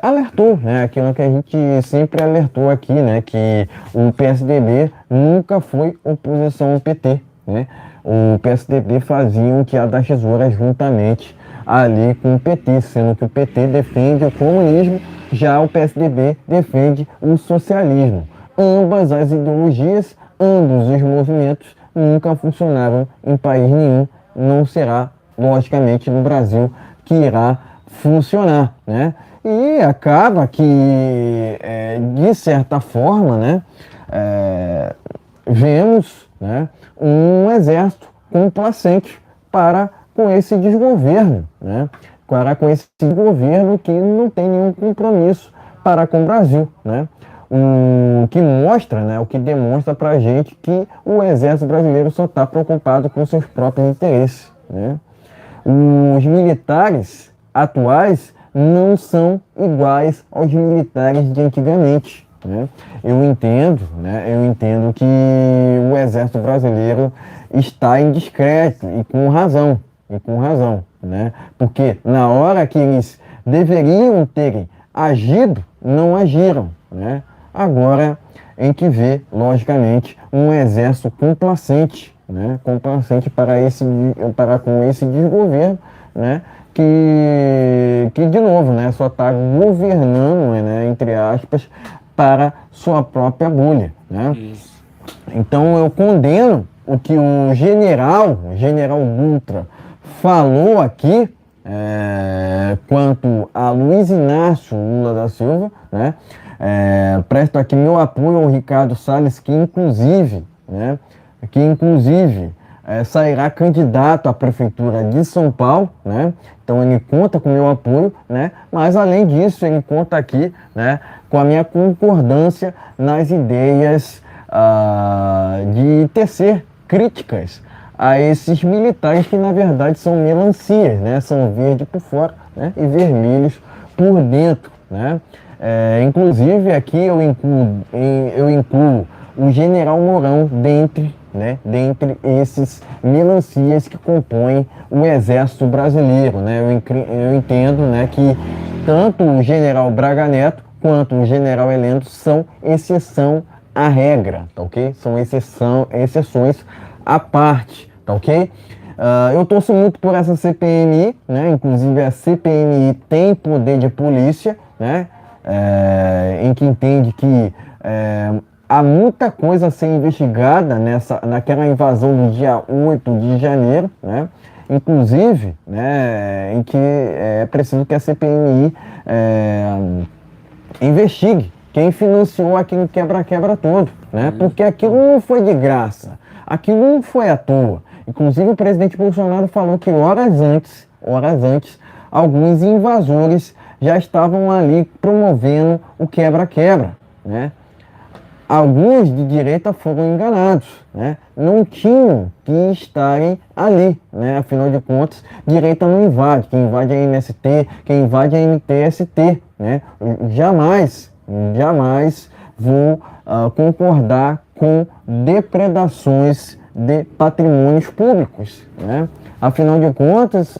alertou, né? Aquilo que a gente sempre alertou aqui, né? Que o PSDB nunca foi oposição ao PT, né? O PSDB fazia o que a da tesoura juntamente ali com o PT, sendo que o PT defende o comunismo, já o PSDB defende o socialismo. Ambas as ideologias, ambos os movimentos nunca funcionaram em país nenhum, não será, logicamente, no Brasil que irá funcionar, né? E acaba que, de certa forma, né, vemos, né, um exército complacente para com esse desgoverno, né? Com esse governo que não tem nenhum compromisso para com o Brasil, né? O que mostra, né, o que demonstra para a gente que o exército brasileiro só está preocupado com seus próprios interesses, né? Os militares atuais não são iguais aos militares de antigamente, né? Eu entendo que o Exército Brasileiro está em descrédito e com razão, né? Porque na hora que eles deveriam terem agido, não agiram, né? Agora a gente vê, logicamente, um exército complacente, né? Complacente para com esse desgoverno, né? Que de novo, né? Só está governando, né? Entre aspas, para sua própria bolha, né? Isso. Então eu condeno o que o general Dutra, falou aqui quanto a Luiz Inácio Lula da Silva, né? Presto aqui meu apoio ao Ricardo Salles, que inclusive sairá candidato à prefeitura de São Paulo, né? Então ele conta com meu apoio, né? Mas além disso ele conta aqui, né, com a minha concordância nas ideias de tecer críticas a esses militares que na verdade são melancias, né? São verdes por fora, né? E vermelhos por dentro, né? Inclusive aqui eu incluo o general Mourão dentre esses melancias que compõem o Exército Brasileiro, né? Eu entendo, né, que tanto o general Braga Neto quanto o general Heleno são exceção à regra, tá ok? São exceções à parte, tá ok? Eu torço muito por essa CPMI, né? Inclusive a CPMI tem poder de polícia, né? Em que entende que há muita coisa a ser investigada naquela invasão do dia 8 de janeiro, né? Inclusive, né, em que é preciso que a CPMI investigue quem financiou aquele quebra-quebra todo, né? Porque aquilo não foi de graça, aquilo não foi à toa. Inclusive o presidente Bolsonaro falou que horas antes, alguns invasores já estavam ali promovendo o quebra-quebra, né? Alguns de direita foram enganados, né? Não tinham que estarem ali, né? Afinal de contas, direita não invade. Quem invade é a MST, quem invade é a MTST, né? Jamais vou concordar com depredações de patrimônios públicos, né? Afinal de contas,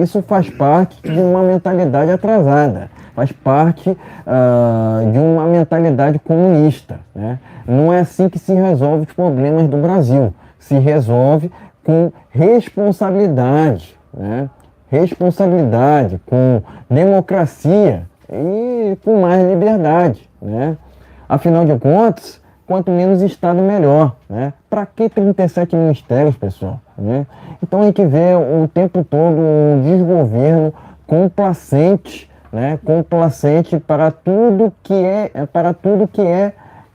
isso faz parte de uma mentalidade atrasada, faz parte de uma mentalidade comunista, né? Não é assim que se resolve os problemas do Brasil. Se resolve com responsabilidade, né? Responsabilidade, com democracia e com mais liberdade, né? Afinal de contas, quanto menos Estado, melhor, né? Para que 37 ministérios, pessoal, né? Então a gente vê o tempo todo um desgoverno complacente, né? Complacente para tudo que é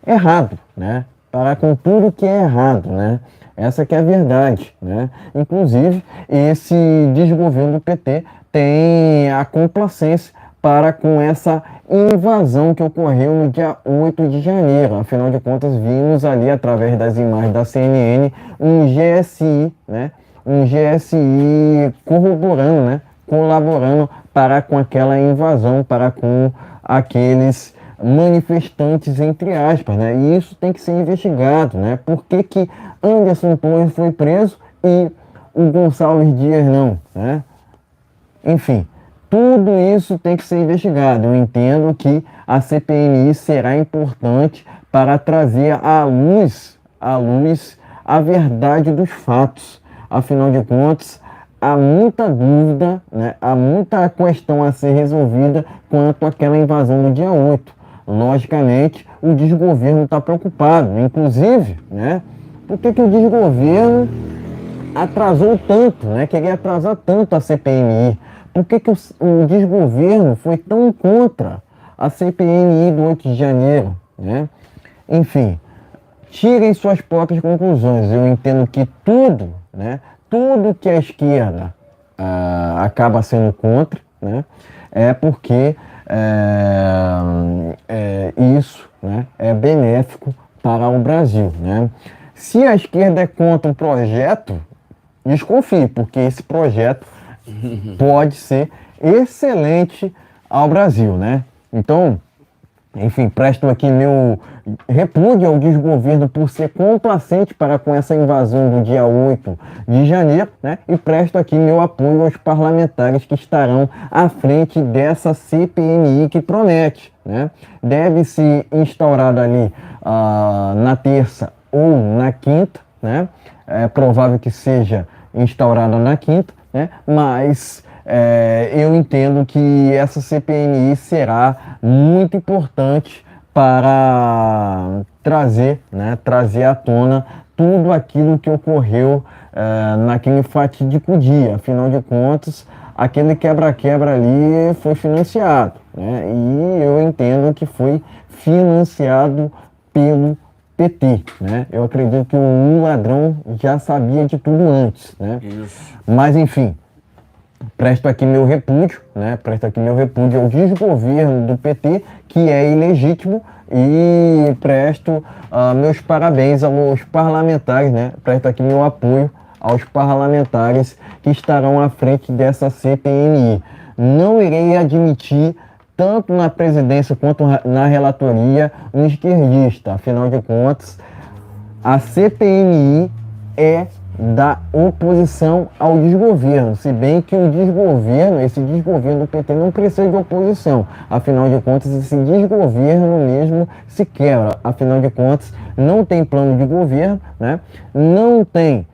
errado, né? Para com tudo que é errado, né? Essa que é a verdade, né? Inclusive, esse desgoverno do PT tem a complacência para com essa invasão que ocorreu no dia 8 de janeiro. Afinal de contas, vimos ali, através das imagens da CNN, um GSI, né? Um GSI corroborando, né? Colaborando para com aquela invasão, para com aqueles manifestantes, entre aspas, né? E isso tem que ser investigado, né? Por que Anderson Torres foi preso e o Gonçalves Dias não, né? Enfim, tudo isso tem que ser investigado. Eu entendo que a CPMI será importante para trazer à luz a verdade dos fatos. Afinal de contas, há muita dúvida, né? Há muita questão a ser resolvida quanto àquela invasão do dia 8. Logicamente, o desgoverno está preocupado. Inclusive, né? Por que o desgoverno atrasou tanto, né? Queria atrasar tanto a CPMI? Por que o desgoverno foi tão contra a CPMI do 8 de janeiro, né? Enfim, tirem suas próprias conclusões. Eu entendo que tudo, né? Tudo que a esquerda acaba sendo contra, né? É porque isso, né, é benéfico para o Brasil, né? Se a esquerda é contra um projeto, desconfie, porque esse projeto pode ser excelente ao Brasil, né? Então, Enfim, presto aqui meu repúdio ao desgoverno por ser complacente para com essa invasão do dia 8 de janeiro, né? E presto aqui meu apoio aos parlamentares que estarão à frente dessa CPMI que promete, né? Deve ser instaurada ali na terça ou na quinta, né? É provável que seja instaurada na quinta, né? Mas eu entendo que essa CPMI será muito importante para trazer à tona tudo aquilo que ocorreu naquele fatídico dia. Afinal de contas, aquele quebra-quebra ali foi financiado, né? E eu entendo que foi financiado pelo PT, né? Eu acredito que o ladrão já sabia de tudo antes, né? Isso. Mas enfim, presto aqui meu repúdio, né? Presto aqui meu repúdio ao desgoverno do PT, que é ilegítimo, e presto meus parabéns aos parlamentares, né? Presto aqui meu apoio aos parlamentares que estarão à frente dessa CPMI. Não irei admitir, tanto na presidência quanto na relatoria, um esquerdista. Afinal de contas, a CPMI é da oposição ao desgoverno, se bem que esse desgoverno do PT não precisa de oposição. Afinal de contas, esse desgoverno mesmo se quebra. Afinal de contas, não tem plano de governo, né? Não tem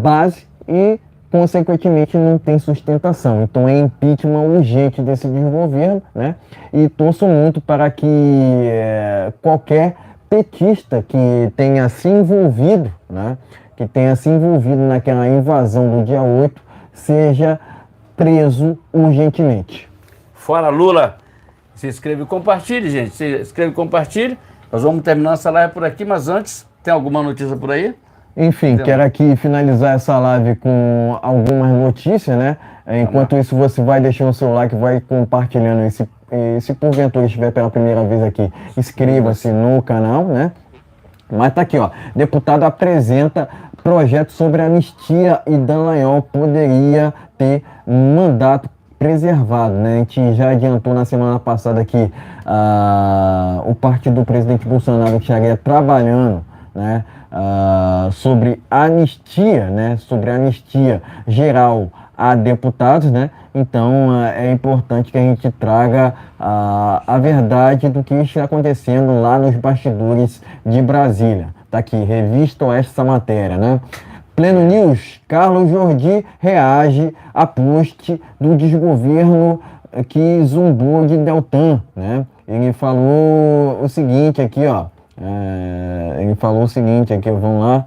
base e, consequentemente, não tem sustentação. Então é impeachment urgente desse desgoverno, né? E torço muito para que qualquer petista que tenha se envolvido, né? Que tenha se envolvido naquela invasão do dia 8, seja preso urgentemente. Fora Lula. Se inscreve e compartilhe, gente. Se inscreve e compartilhe. Nós vamos terminar essa live por aqui, mas antes, tem alguma notícia por aí? Enfim, quero aqui finalizar essa live com algumas notícias, né? Enquanto isso, você vai deixando o seu like, vai compartilhando. Se porventura estiver pela primeira vez aqui, inscreva-se no canal, né? Mas tá aqui, ó. Deputado apresenta projeto sobre anistia e Dallagnol poderia ter mandato preservado, né? A gente já adiantou na semana passada que o partido do presidente Bolsonaro estaria trabalhando, né? Sobre anistia, né? Sobre anistia geral a deputados, né? Então é importante que a gente traga a verdade do que está acontecendo lá nos bastidores de Brasília. Tá aqui, revista Oeste essa matéria, né? Pleno News, Carlos Jordi reage a post do desgoverno que zumbou de Deltan, né? Ele falou o seguinte aqui, ó. Vamos lá.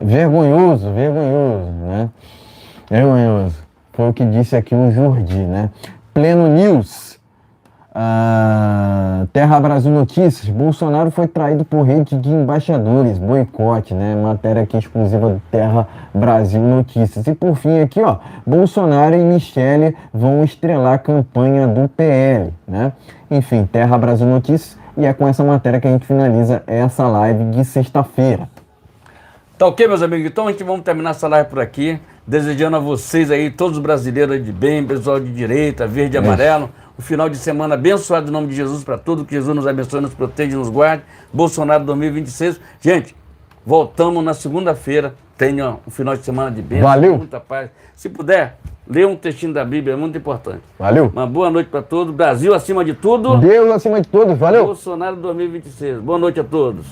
Vergonhoso, né? Vergonhoso. Foi o que disse aqui o Jordi, né? Pleno News. Terra Brasil Notícias. Bolsonaro foi traído por rede de embaixadores. Boicote, né? Matéria aqui exclusiva do Terra Brasil Notícias. E por fim aqui, ó. Bolsonaro e Michele vão estrelar a campanha do PL, né? Enfim, Terra Brasil Notícias. E é com essa matéria que a gente finaliza essa live de sexta-feira. Tá ok, meus amigos? Então a gente vamos terminar essa live por aqui. Desejando a vocês aí, todos os brasileiros aí de bem, pessoal de direita, verde e amarelo, um final de semana abençoado em nome de Jesus para tudo, que Jesus nos abençoe, nos proteja e nos guarde. Bolsonaro 2026. Gente, voltamos na segunda-feira. Tenha um final de semana de bênção, valeu, muita paz. Se puder, lê um textinho da Bíblia, é muito importante. Valeu. Uma boa noite para todos. Brasil acima de tudo. Deus acima de todos. Valeu. Bolsonaro 2026. Boa noite a todos.